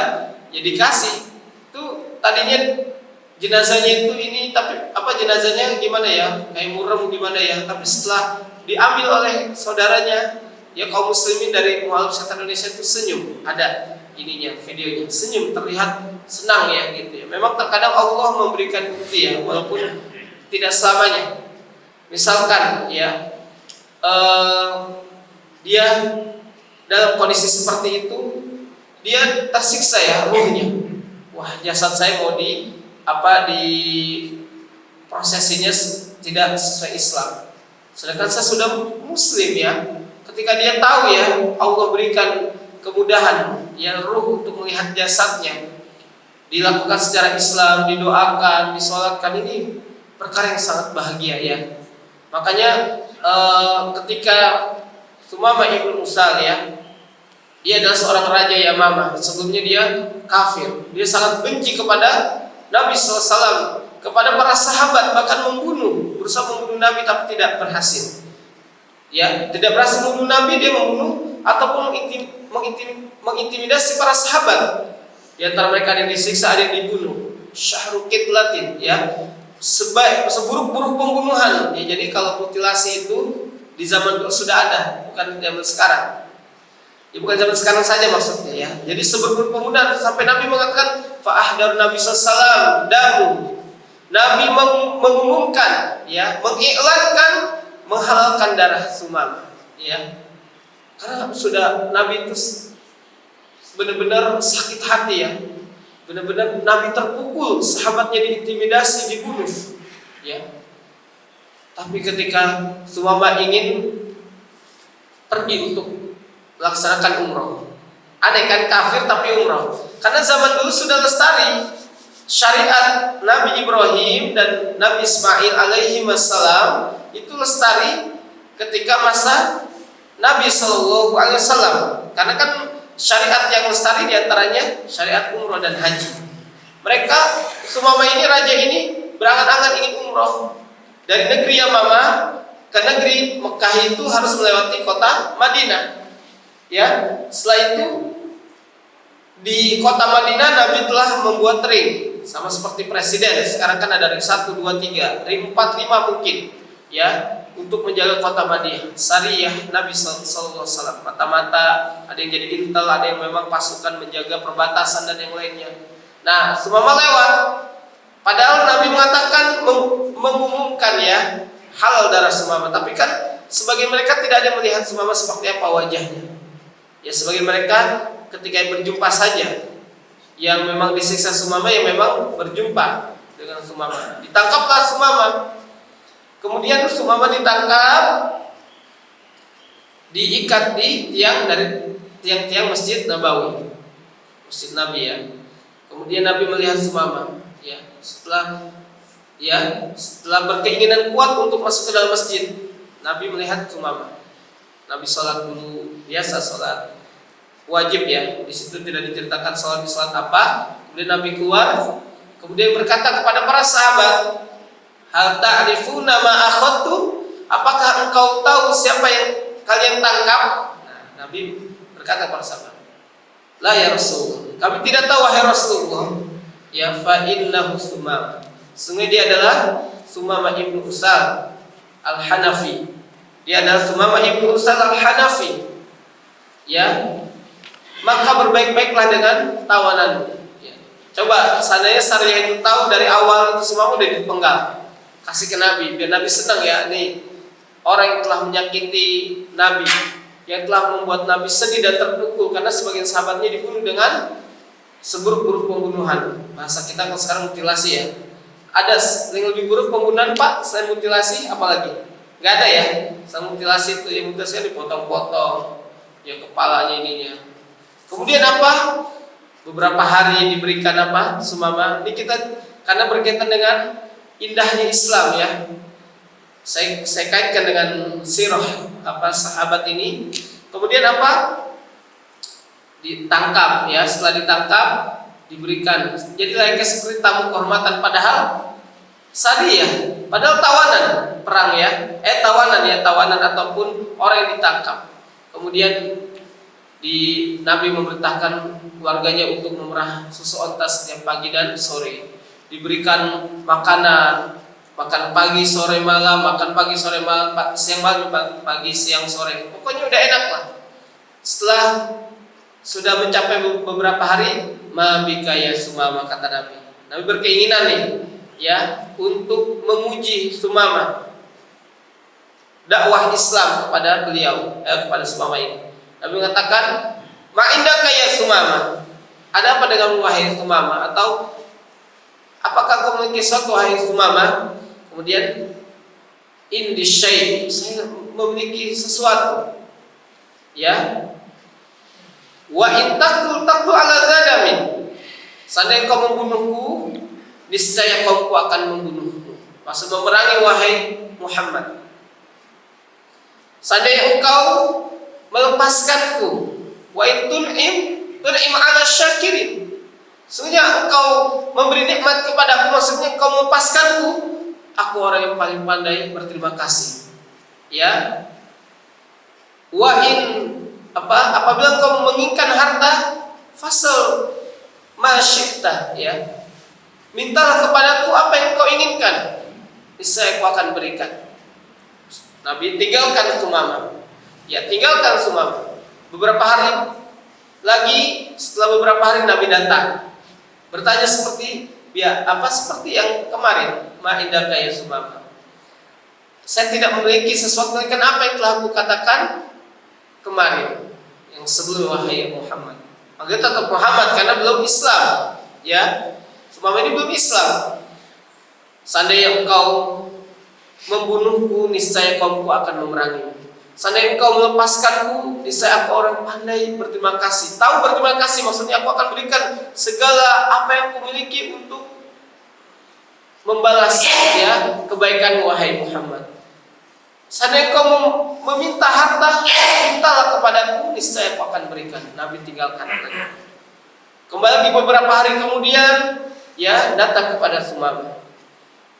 ya dikasih itu tadinya jenazahnya itu ini, tapi apa jenazahnya gimana ya, kayak murem gimana ya, tapi setelah diambil oleh saudaranya ya, kaum muslimin dari mu'alaf center Indonesia itu senyum, ada ininya videonya, senyum, terlihat senang ya gitu ya. Memang terkadang Allah memberikan bukti ya, walaupun tidak selamanya. Misalkan ya dia dalam kondisi seperti itu, dia tersiksa ya ruhnya. Wah, jasad saya mau di prosesinya tidak sesuai Islam. Sedangkan saya sudah muslim ya. Ketika dia tahu ya, Allah berikan kemudahan ya ruh untuk melihat jasadnya, dilakukan secara Islam, didoakan, disolatkan, ini perkara yang sangat bahagia ya. Makanya ketika Sumamah ibnu Usal ya, dia adalah seorang raja Yamamah. Sebelumnya dia kafir. Dia sangat benci kepada Nabi SAW, kepada para sahabat, bahkan berusaha membunuh Nabi tapi tidak berhasil. Ya, tidak berhasil membunuh Nabi, dia membunuh ataupun mengintimidasi para sahabat. Di antara mereka ada yang disiksa, ada yang dibunuh. Syahrul Qitlatin ya. Seburuk-buruk pembunuhan ya. Jadi kalau mutilasi itu di zaman dulu sudah ada, bukan zaman sekarang ya, bukan zaman sekarang saja maksudnya ya. Jadi seburuk pembunuhan sampai Nabi mengatakan fa'ahdar Nabi SAW damu. Nabi mengumumkan ya, mengiklankan, menghalalkan darah Sumamah ya, karena sudah Nabi itu benar-benar sakit hati ya. Benar-benar Nabi terpukul, sahabatnya diintimidasi, dibunuh ya. Tapi ketika Sumamah ingin pergi untuk melaksanakan umroh, ada kan kafir tapi umroh, karena zaman dulu sudah lestari syariat Nabi Ibrahim dan Nabi Ismail alaihi wassalam, itu lestari ketika masa Nabi Sallallahu Alaihi Wasallam. Karena kan syariat yang lestari diantaranya syariat umroh dan haji. Mereka Sumamah ini, raja ini berangan-angan ingin umroh dari negeri Yamamah ke negeri Mekah, itu harus melewati kota Madinah. Ya, setelah itu di kota Madinah Nabi telah membuat ring, sama seperti presiden. Sekarang kan ada ring 1, 2, 3, ring 4, 5 mungkin, ya, untuk menjaga kota Madinah. Syariah Nabi sallallahu alaihi wasallam. Mata-mata, ada yang jadi intel, ada yang memang pasukan menjaga perbatasan dan yang lainnya. Nah, Sumamah lewat. Padahal Nabi mengatakan mengumumkan ya halal darah Sumamah, tapi kan sebagian mereka tidak ada melihat Sumamah seperti apa wajahnya. Ya, sebagian mereka ketika berjumpa saja, yang memang disiksa Sumamah, yang memang berjumpa dengan Sumamah. Ditangkaplah Sumamah. Kemudian Sumamah ditangkap, diikat di tiang dari tiang-tiang Masjid Nabawi, Masjid Nabi ya. Kemudian Nabi melihat Sumamah, ya, setelah berkeinginan kuat untuk masuk ke dalam masjid, Nabi melihat Sumamah. Nabi sholat dulu, biasa sholat wajib ya. Di situ tidak diceritakan sholat apa. Kemudian Nabi keluar, kemudian berkata kepada para sahabat, hal ta'rifuna ma akhadtu? Apakah engkau tahu siapa yang kalian tangkap? Nah, Nabi berkata kepada sahabat, la ya Rasulullah, kami tidak tahu wahai Rasulullah. Ya, fa innahu Sumamah. Sungguh dia adalah Sumamah ibnu Usal al-Hanafi. Dia adalah Sumamah ibnu Usal al-Hanafi. Ya, maka berbaik-baiklah dengan tawanan. Ya. Coba seandainya Syariah itu tahu dari awal itu Sumamah udah dipenggal, kasih ke Nabi, biar Nabi senang ya. Nih orang yang telah menyakiti Nabi, yang telah membuat Nabi sedih dan terpukul karena sebagian sahabatnya dibunuh dengan seburuk-buruk pembunuhan. Bahasa kita kan sekarang mutilasi ya. Ada yang lebih buruk pembunuhan Pak selain mutilasi apalagi? Gak ada ya. Selain mutilasi itu yang mutilasi dipotong-potong, ya kepalanya ininya. Kemudian apa? Beberapa hari diberikan apa? Sumamah. Ini kita karena berkaitan dengan indahnya Islam ya. Saya kaitkan dengan sirah sahabat ini. Kemudian apa? Ditangkap ya. Setelah ditangkap diberikan. Jadi layaknya seperti tamu kehormatan, padahal syariah, padahal tawanan perang ya. Tawanan ataupun orang yang ditangkap. Kemudian Nabi memerintahkan keluarganya untuk memerah susu onta setiap pagi dan sore. Diberikan makanan, makan pagi, sore, malam, makan pagi, sore, malam, siang, malam, pagi, siang, sore. Pokoknya udah enak lah. Setelah sudah mencapai beberapa hari, mabika ya Sumamah, kata Nabi. Nabi berkeinginan nih, ya, untuk menguji Sumamah, dakwah Islam kepada beliau, kepada Sumamah ini. Nabi mengatakan, ma indaka ya Sumamah, ada apa dengan wahai Sumamah? Atau apakah kau memiliki sesuatu wahai Sumamah? Kemudian indi syai', saya memiliki sesuatu. Ya. Wa in taqtul ala zadamin. Seandainya kau membunuhku, niscaya kaumku akan membunuhmu. Maksud memerangi wahai Muhammad. Seandainya engkau melepaskanku, wa in tun'im ala syakirin. Sesungguhnya engkau memberi nikmat kepadaku, maksudnya engkau melepaskanku, aku orang yang paling pandai berterima kasih. Ya. Wa in apabila engkau menginginkan harta, fasal masyita, ya, mintalah kepadaku apa yang kau inginkan, niscaya aku akan berikan. Nabi tinggalkan Sumamah, ya, tinggalkan Sumamah. Beberapa hari lagi, setelah beberapa hari Nabi datang, bertanya seperti seperti yang kemarin, ma indaka ya Sumamah, saya tidak memiliki sesuatu, kan apa yang telah aku katakan kemarin, yang sebelum wahai Muhammad. Panggil tetap Muhammad karena belum Islam, ya. Sumamah ini belum Islam. Seandainya engkau membunuhku, niscaya kaumku akan memerangimu. Seandainya engkau melepaskanku, niscaya aku orang pandai berterima kasih. Tahu berterima kasih, maksudnya aku akan berikan segala apa yang aku miliki untuk membalas ya kebaikan wahai Muhammad. Seandainya kau meminta harta, mintalah kepadaku, niscaya aku akan berikan. Nabi tinggalkan lagi. Kembali lagi beberapa hari kemudian, ya, datang kepada Sumamah.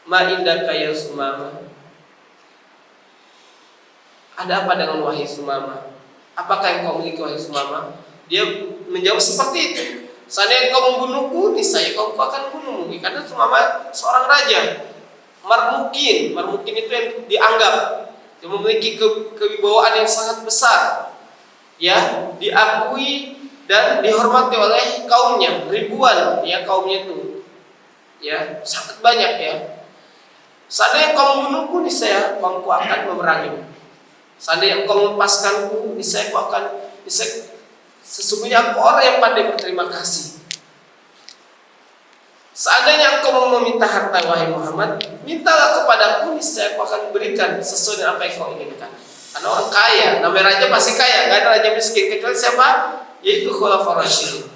Ma indaka ya Sumamah, ada apa dengan wahai Sumamah? Apakah yang kau miliki wahai Sumamah? Dia menjawab seperti itu. Seandainya kau membunuhku, niscaya kau akan bunuhmu. Karena Sumamah seorang raja, Marmukin itu yang dianggap yang memiliki kewibawaan yang sangat besar, ya, diakui dan dihormati oleh kaumnya, ribuan ya kaumnya itu, ya, sangat banyak ya. Seandainya kau membunuhku, niscaya kaumku akan memerangimu. Seandainya engkau melepaskanku, niscaya sesungguhnya aku orang yang pandai berterima kasih. Seandainya engkau mau meminta harta, wahai Muhammad, mintalah kepadaku, niscaya aku akan berikan sesuai dengan apa yang kau inginkan. Karena orang kaya, namanya raja pasti kaya, gak ada raja miskin kecuali siapa? Yaitu Khulafaur Rasyidin.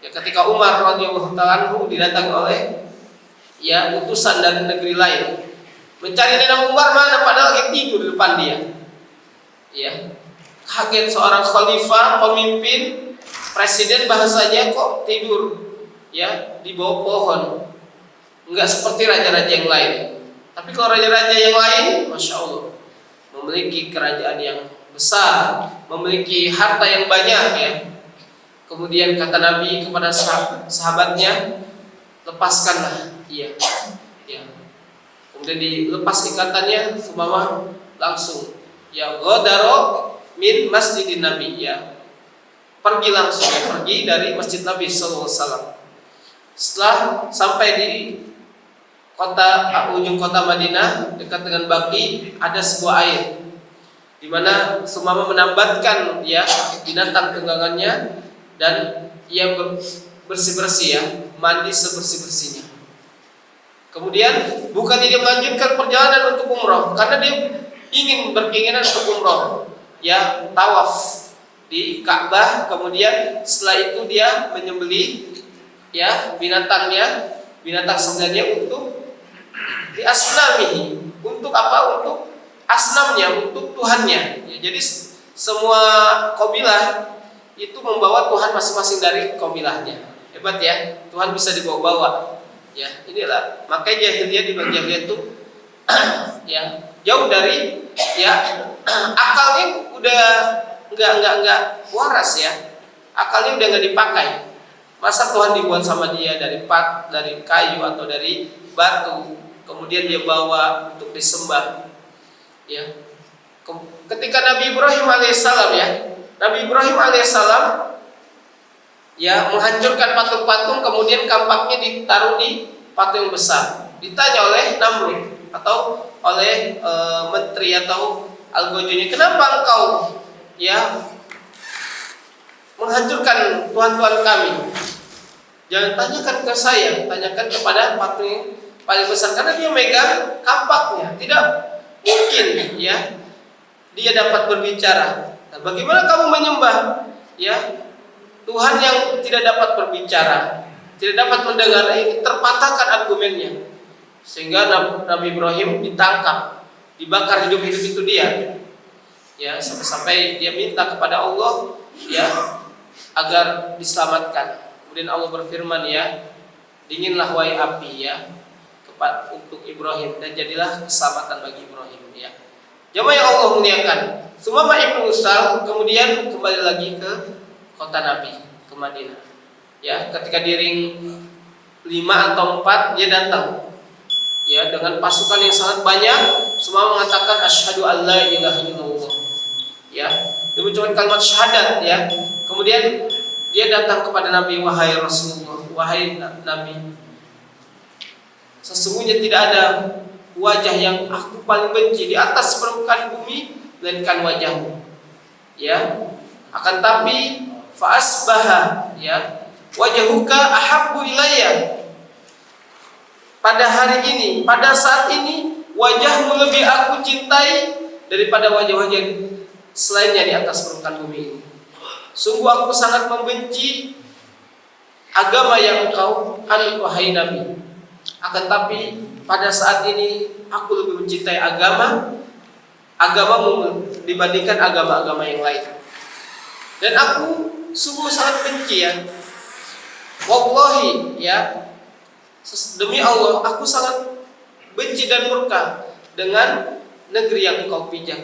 Ya, ketika Umar radhiyallahu ta'ala anhu didatangi oleh ya utusan dari negeri lain, mencari Nina Umar mana, padahal lagi tidur di depan dia. Ya, kaget seorang khalifah, pemimpin, presiden bahasanya kok tidur ya di bawah pohon. Enggak seperti raja-raja yang lain. Tapi kalau raja-raja yang lain, masya Allah, memiliki kerajaan yang besar, memiliki harta yang banyak ya. Kemudian kata Nabi kepada sahabatnya, lepaskanlah ia. Ya. Kemudian dilepas ikatannya, Sumamah langsung ya ghadara min masjidin Nabi, ya, pergi langsung, ya, pergi dari masjid Nabi sallallahu alaihi wasallam. Setelah sampai di ujung kota Madinah dekat dengan Baqi, ada sebuah air di mana Sumamah menambatkan ya binatang tunggangannya dan ia bersih-bersih ya, mandi sebersih-bersihnya. Kemudian bukannya dia melanjutkan perjalanan untuk umroh, karena dia berkeinginan untuk umroh, ya, tawaf di Ka'bah. Kemudian setelah itu dia menyembelih ya binatang sembelihannya untuk di asnamihi, untuk apa? Untuk asnamnya, untuk Tuhannya. Ya, jadi semua kabilah itu membawa Tuhan masing-masing dari kabilahnya. Hebat ya, Tuhan bisa dibawa-bawa. Ya, inilah makanya jahiliyah di jahiliyah itu ya jauh dari ya akalnya udah enggak waras ya. Akalnya udah enggak dipakai. Masa Tuhan dibuat sama dia dari kayu atau dari batu, kemudian dia bawa untuk disembah. Ya. Ketika Nabi Ibrahim alaihissalam ya menghancurkan patung-patung, kemudian kampaknya ditaruh di patung yang besar. Ditanya oleh Namrud atau oleh menteri atau Al-Ghazali, kenapa engkau ya menghancurkan Tuhan-Tuhan kami? Jangan tanyakan ke saya, tanyakan kepada patung yang paling besar, karena dia megang kampaknya. Tidak mungkin ya dia dapat berbicara. Nah, bagaimana kamu menyembah ya Tuhan yang tidak dapat berbicara, tidak dapat mendengar? Ini terpatahkan argumennya, sehingga Nabi Ibrahim ditangkap, dibakar hidup-hidup itu dia, ya, sampai dia minta kepada Allah ya agar diselamatkan. Kemudian Allah berfirman ya, dinginlah wahai api ya untuk Ibrahim, dan jadilah keselamatan bagi Ibrahim ya. Jamaah yang Allah muliakan, Sumamah ibnu Utsal kemudian kembali lagi ke kota Nabi, ke Madinah. Ya, ketika di ring 5 atau 4 dia datang. Ya, dengan pasukan yang sangat banyak, semua mengatakan asyhadu alla ilaha illallah. Ya, dia mengucapkan kalimat syahadat ya. Kemudian dia datang kepada Nabi, wahai Rasulullah, wahai Nabi, sesungguhnya tidak ada wajah yang aku paling benci di atas permukaan bumi melainkan wajahmu. Ya, akan tapi faasbaha ya wajhuka ahabbu ilayya. Pada hari ini, pada saat ini, wajahmu lebih aku cintai daripada wajah-wajah selainnya di atas permukaan bumi ini. Sungguh aku sangat membenci agama yang engkau anut wahai Nabi. Akan tapi pada saat ini aku lebih mencintai agamamu dibandingkan agama-agama yang lain. Dan aku sungguh sangat benci ya, wallahi ya, demi Allah aku sangat benci dan murka dengan negeri yang engkau pijak.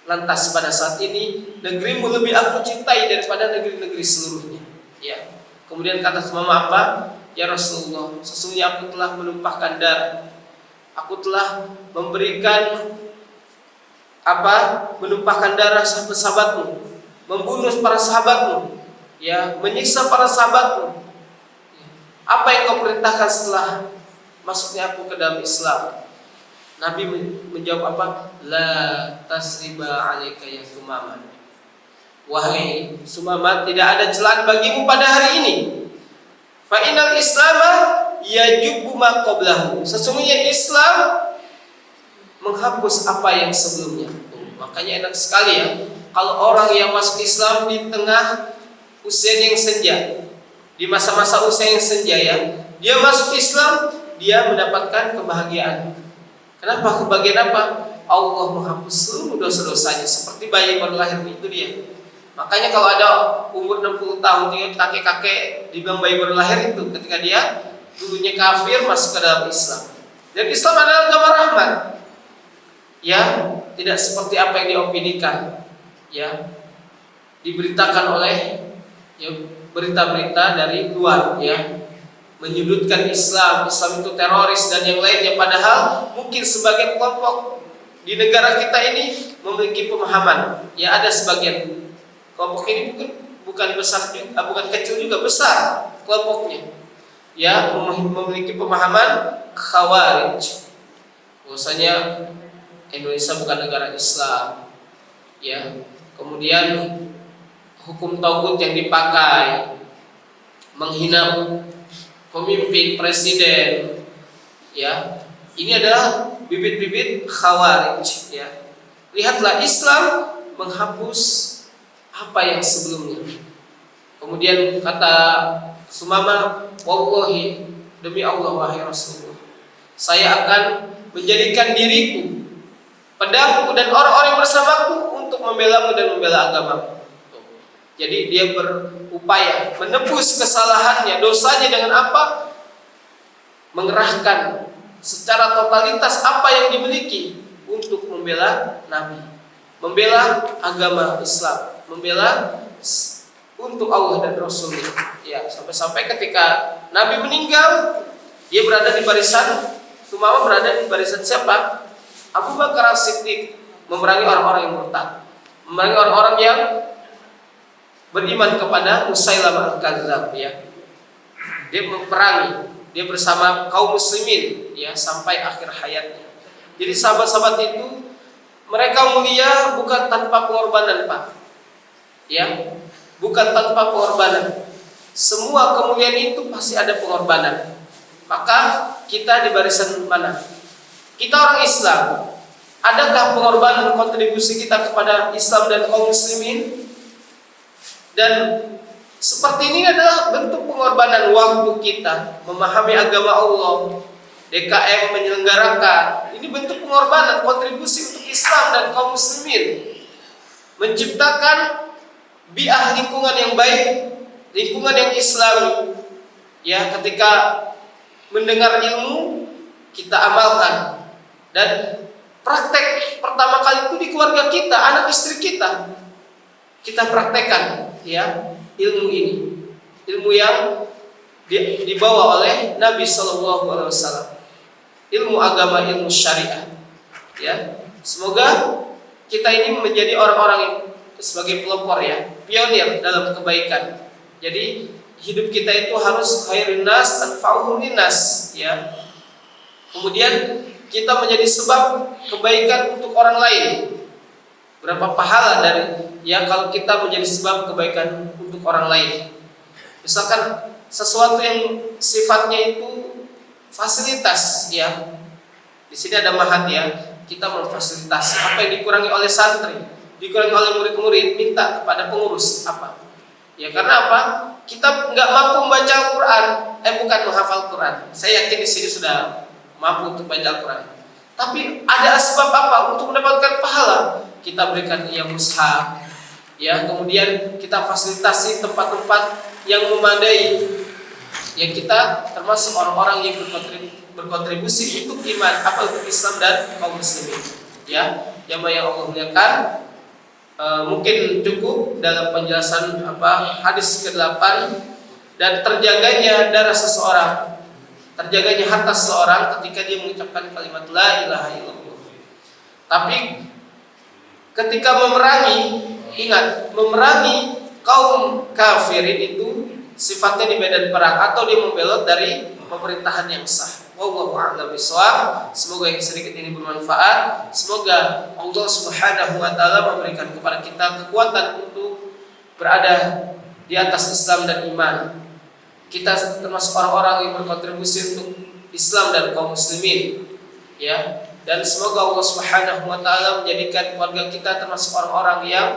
Lantas pada saat ini negerimu lebih aku cintai daripada negeri-negeri seluruhnya. Ya. Kemudian kata Sumamah apa? Ya Rasulullah, sesungguhnya aku telah menumpahkan darah, aku telah memberikan menumpahkan darah sahabat-sahabatmu, membunuh para sahabatmu, ya, menyiksa para sahabatmu. Apa yang kau perintahkan setelah masuknya aku ke dalam Islam? Nabi menjawab apa? La tasriba 'alaika ya Sumamah. Wahai Sumamah, tidak ada celaan bagimu pada hari ini. Fa innal Islama yajubu ma qablahu. Sesungguhnya Islam menghapus apa yang sebelumnya. Makanya enak sekali ya kalau orang yang masuk Islam di tengah usia yang senja, di masa-masa usia yang senja ya, dia masuk Islam, dia mendapatkan kebahagiaan. Kenapa? Kebahagiaan apa? Allah menghapus seluruh dosa-dosanya seperti bayi baru lahir, itu dia. Makanya kalau ada umur 60 tahun kakek-kakek dibilang bayi baru lahir, itu ketika dia dulunya kafir masuk ke dalam Islam. Dan Islam adalah agama rahmat. Ya, tidak seperti apa yang diopinikan, ya, diberitakan oleh ya berita-berita dari luar, ya, menyudutkan Islam itu teroris dan yang lainnya. Padahal mungkin sebagian kelompok di negara kita ini memiliki pemahaman, ya, ada sebagian kelompok ini bukan besar juga, bukan kecil juga, besar kelompoknya, ya, memiliki pemahaman Khawarij, bahwasanya Indonesia bukan negara Islam, ya. Kemudian hukum tauhid yang dipakai menghina pemimpin, presiden, ya, ini adalah bibit-bibit Khawarij, ya. Lihatlah, Islam menghapus apa yang sebelumnya. Kemudian kata Sumamah, wallahi, demi Allah wahai Rasulullah, saya akan menjadikan diriku, pedangku dan orang-orang yang bersamaku untuk membelamu dan membela agamamu. Jadi dia berupaya menebus kesalahannya, dosanya dengan apa? Mengerahkan secara totalitas apa yang dimiliki untuk membela Nabi, membela agama Islam, membela untuk Allah dan Rasulnya. Ya, sampai-sampai ketika Nabi meninggal, dia berada di barisan, Sumamah berada di barisan siapa? Abu Bakar As-Siddiq, memerangi orang-orang yang murtad, memerangi orang-orang yang beriman kepada Musailamah Al-Kadzdzab, ya. Dia memerangi, dia bersama kaum muslimin, ya, sampai akhir hayatnya. Jadi sahabat-sahabat itu mereka mulia bukan tanpa pengorbanan, Pak. Ya, bukan tanpa pengorbanan. Semua kemuliaan itu pasti ada pengorbanan. Maka kita di barisan mana? Kita orang Islam. Adakah pengorbanan kontribusi kita kepada Islam dan kaum muslimin? Dan seperti ini adalah bentuk pengorbanan waktu kita memahami agama Allah. DKM menyelenggarakan, ini bentuk pengorbanan kontribusi untuk Islam dan kaum muslimin. Menciptakan bi'ah lingkungan yang baik, lingkungan yang Islami. Ya, ketika mendengar ilmu kita amalkan, dan praktek pertama kali itu di keluarga kita, anak istri kita praktekkan, ya, ilmu ini, ilmu yang dibawa oleh Nabi SAW, ilmu agama, ilmu syariah, ya. Semoga kita ini menjadi orang-orang yang sebagai pelopor, ya, pionir dalam kebaikan. Jadi hidup kita itu harus khairin nas anfa'uhum linnas, ya. Kemudian kita menjadi sebab kebaikan untuk orang lain. Berapa pahala dari, ya, kalau kita menjadi sebab kebaikan untuk orang lain. Misalkan sesuatu yang sifatnya itu fasilitas, ya. Di sini ada mahat, ya. Kita memfasilitasi apa yang dikurangi oleh santri, dikurangi oleh murid-murid, minta kepada pengurus apa? Ya, karena apa? Kita nggak mampu membaca Al-Quran, bukan menghafal Quran. Saya yakin di sini sudah mampu untuk baca Al-Quran. Tapi ada sebab apa untuk mendapatkan pahala? Kita berikan yang mushaf, ya, kemudian kita fasilitasi tempat-tempat yang memadai. Ya, kita termasuk orang-orang yang berkontribusi untuk iman, untuk Islam dan kaum muslimin. Ya, yang Allah muliakan, mungkin cukup dalam penjelasan hadis ke-8 dan terjaganya darah seseorang, terjaganya harta seseorang ketika dia mengucapkan kalimat la ilaha illallah. Tapi ketika memerangi, ingat, memerangi kaum kafirin itu sifatnya di medan perang atau dia membelot dari pemerintahan yang sah. Wallahu a'lam bishawab. Semoga yang sedikit ini bermanfaat. Semoga Allah Subhanahu wa taala memberikan kepada kita kekuatan untuk berada di atas Islam dan iman. Kita termasuk orang-orang yang berkontribusi untuk Islam dan kaum muslimin, ya. Dan semoga Allah Subhanahu wa taala menjadikan keluarga kita termasuk orang-orang yang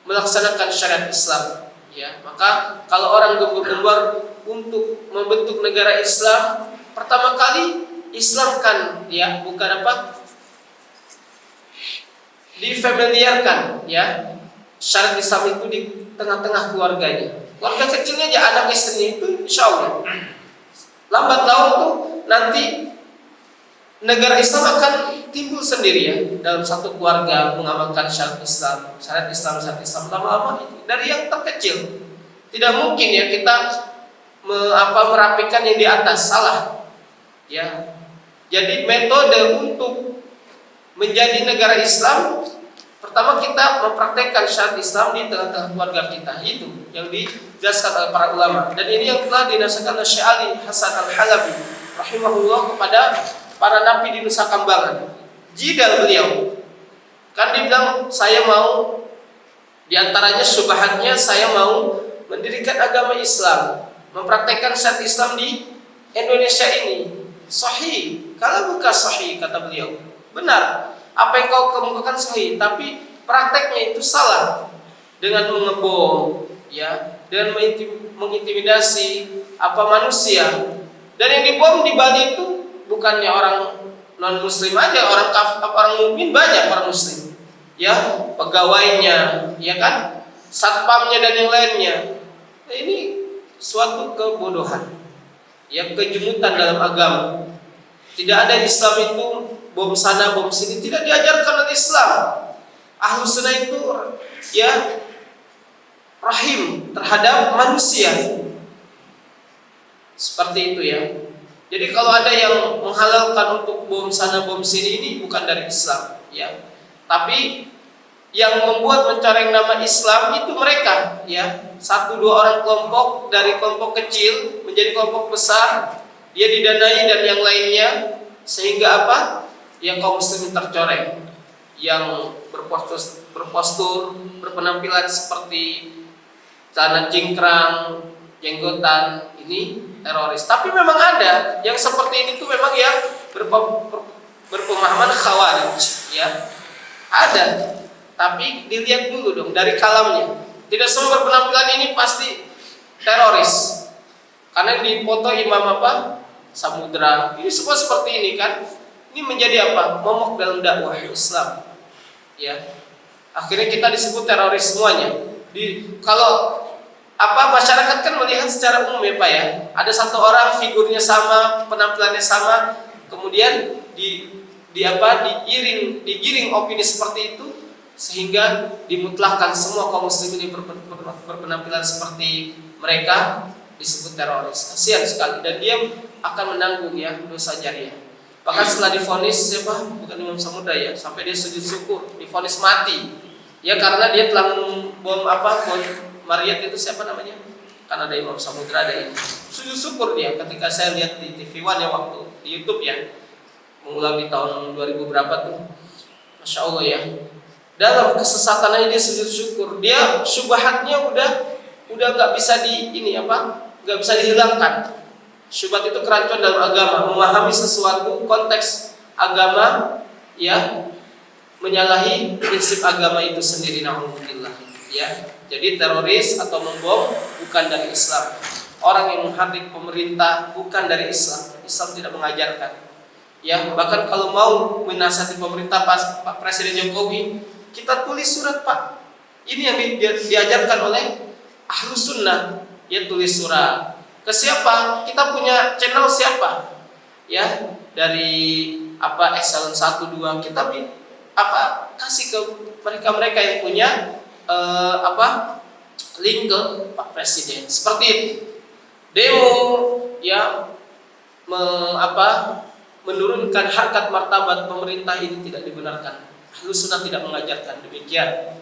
melaksanakan syariat Islam, ya. Maka kalau orang gembar-gembar untuk membentuk negara Islam, pertama kali Islamkan, ya, bukan apa? Difamiliarkan, ya. Syariat Islam itu di tengah-tengah keluarganya. Keluarga kecilnya aja, anak istrinya itu insya Allah lambat laun tuh nanti negara Islam akan timbul sendiri, ya, dalam satu keluarga mengamalkan syariat Islam lama-lama dari yang terkecil. Tidak mungkin, ya, kita merapikan yang di atas, salah, ya. Jadi metode untuk menjadi negara Islam, pertama kita mempraktekkan syariat Islam di tengah-tengah keluarga kita. Itu yang dijelaskan oleh para ulama, dan ini yang telah dinasihatkan oleh Syekh Ali Hasan Al-Halabi rahimahullah kepada para napi di Nusa Kambangan. Jidal beliau kan dibilang, saya mau, diantaranya syubhatnya, saya mau mendirikan agama Islam, mempraktekkan syariat Islam di Indonesia ini. Sahih, kalau bukan sahih, kata beliau, benar apa yang kau kemukakan sahih, tapi prakteknya itu salah, dengan mengebom, ya, dengan mengintimidasi manusia. Dan yang dibom di Bali itu bukannya orang non muslim aja, orang kafir, orang mukmin banyak, orang muslim, ya, pegawainya, ya kan, satpamnya dan yang lainnya. Ini suatu kebodohan, ya, kejumutan dalam agama. Tidak ada Islam itu bom sana bom sini, tidak diajarkan oleh Islam. Ahlus sunnah itu, ya, rahim terhadap manusia, seperti itu, ya. Jadi kalau ada yang menghalalkan untuk bom sana bom sini, ini bukan dari Islam, ya. Tapi yang membuat mencoreng nama Islam itu mereka, ya, 1-2 orang kelompok, dari kelompok kecil menjadi kelompok besar, dia didanai dan yang lainnya, sehingga apa? Yang kaum muslimin tercoreng, yang berpostur, berpenampilan seperti celana cingkrang, jenggotan, ini teroris. Tapi memang ada yang seperti ini tuh memang yang berpemahaman khawarij, ya. Ada. Tapi dilihat dulu dong dari kalamnya. Tidak semua berpenampilan ini pasti teroris. Karena di foto imam Samudra. Ini semua seperti ini kan. Ini menjadi momok dalam dakwah Islam, ya. Akhirnya kita disebut teroris semuanya. Kalau masyarakat kan melihat secara umum, ya Pak, ya. Ada satu orang figurnya sama, penampilannya sama, kemudian digiring opini seperti itu, sehingga dimutlakkan semua kaum muslimin berpenampilan seperti mereka disebut teroris. Kasihan sekali, dan dia akan menanggung, ya, dosa jariah. Bahkan setelah divonis bukan Imam Samudra, ya, sampai dia sujud syukur, divonis mati, ya, karena dia telah bom Maryat itu siapa namanya? Kan ada Imam Samudra, ada ini. Sujud syukur dia ketika saya lihat di TV One, ya, waktu di YouTube, ya, mengulang di tahun 2000 berapa tuh. Masya Allah, ya. Dalam kesesatannya dia sujud syukur. Dia syubhatnya udah nggak bisa nggak bisa dihilangkan. Syubhat itu kerancuan dalam agama, memahami sesuatu konteks agama, ya, menyalahi prinsip agama itu sendiri, na'udzubillah, ya. Jadi teroris atau membom bukan dari Islam. Orang yang menghardik pemerintah bukan dari Islam. Islam tidak mengajarkan, ya. Bahkan kalau mau menasihati pemerintah, Pak Presiden Jokowi, kita tulis surat, Pak. Ini yang diajarkan oleh Ahlus Sunnah, ya, tulis surat. Ke siapa? Kita punya channel siapa? Ya, dari eselon 1, 2 kita kasih ke mereka yang punya link ke Pak Presiden. Seperti itu. demo, ya, menurunkan harkat martabat pemerintah ini tidak dibenarkan. Ahlus Sunnah tidak mengajarkan demikian.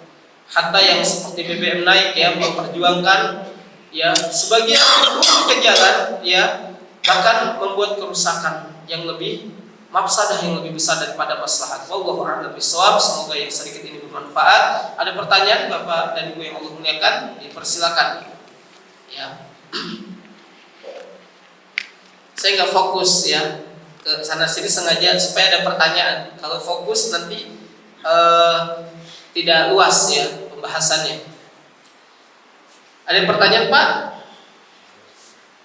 Hatta yang seperti BBM naik, ya, memperjuangkan, ya, sebagian penduduk ke jalan, ya, bahkan membuat kerusakan yang lebih mafsadah yang lebih besar daripada maslahat. Wallahu a'lam bishawab. Semoga yang sedikit ini bermanfaat. Ada pertanyaan Bapak dan Ibu yang Allah muliakan, dipersilakan. Ya. Saya nggak fokus, ya, ke sana sini sengaja supaya ada pertanyaan. Kalau fokus nanti tidak luas, ya, pembahasannya. Ada pertanyaan Pak?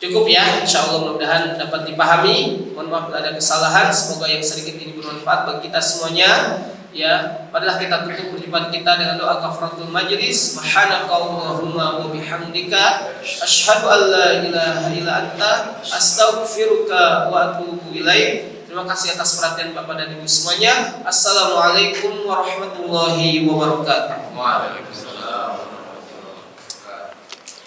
Cukup, ya, insya Allah mudah-mudahan dapat dipahami. Mohon maaf bila ada kesalahan. Semoga yang sedikit ini bermanfaat bagi kita semuanya. Ya, marilah kita tutup perjumpaan kita dengan doa kafaratul majlis. Subhanakallahumma wa bihamdika asyhadu an la ilaha illa anta astaghfiruka wa atubu ilaik. Terima kasih atas perhatian Bapak dan Ibu semuanya. Assalamualaikum warahmatullahi wabarakatuh. Waalaikumsalam.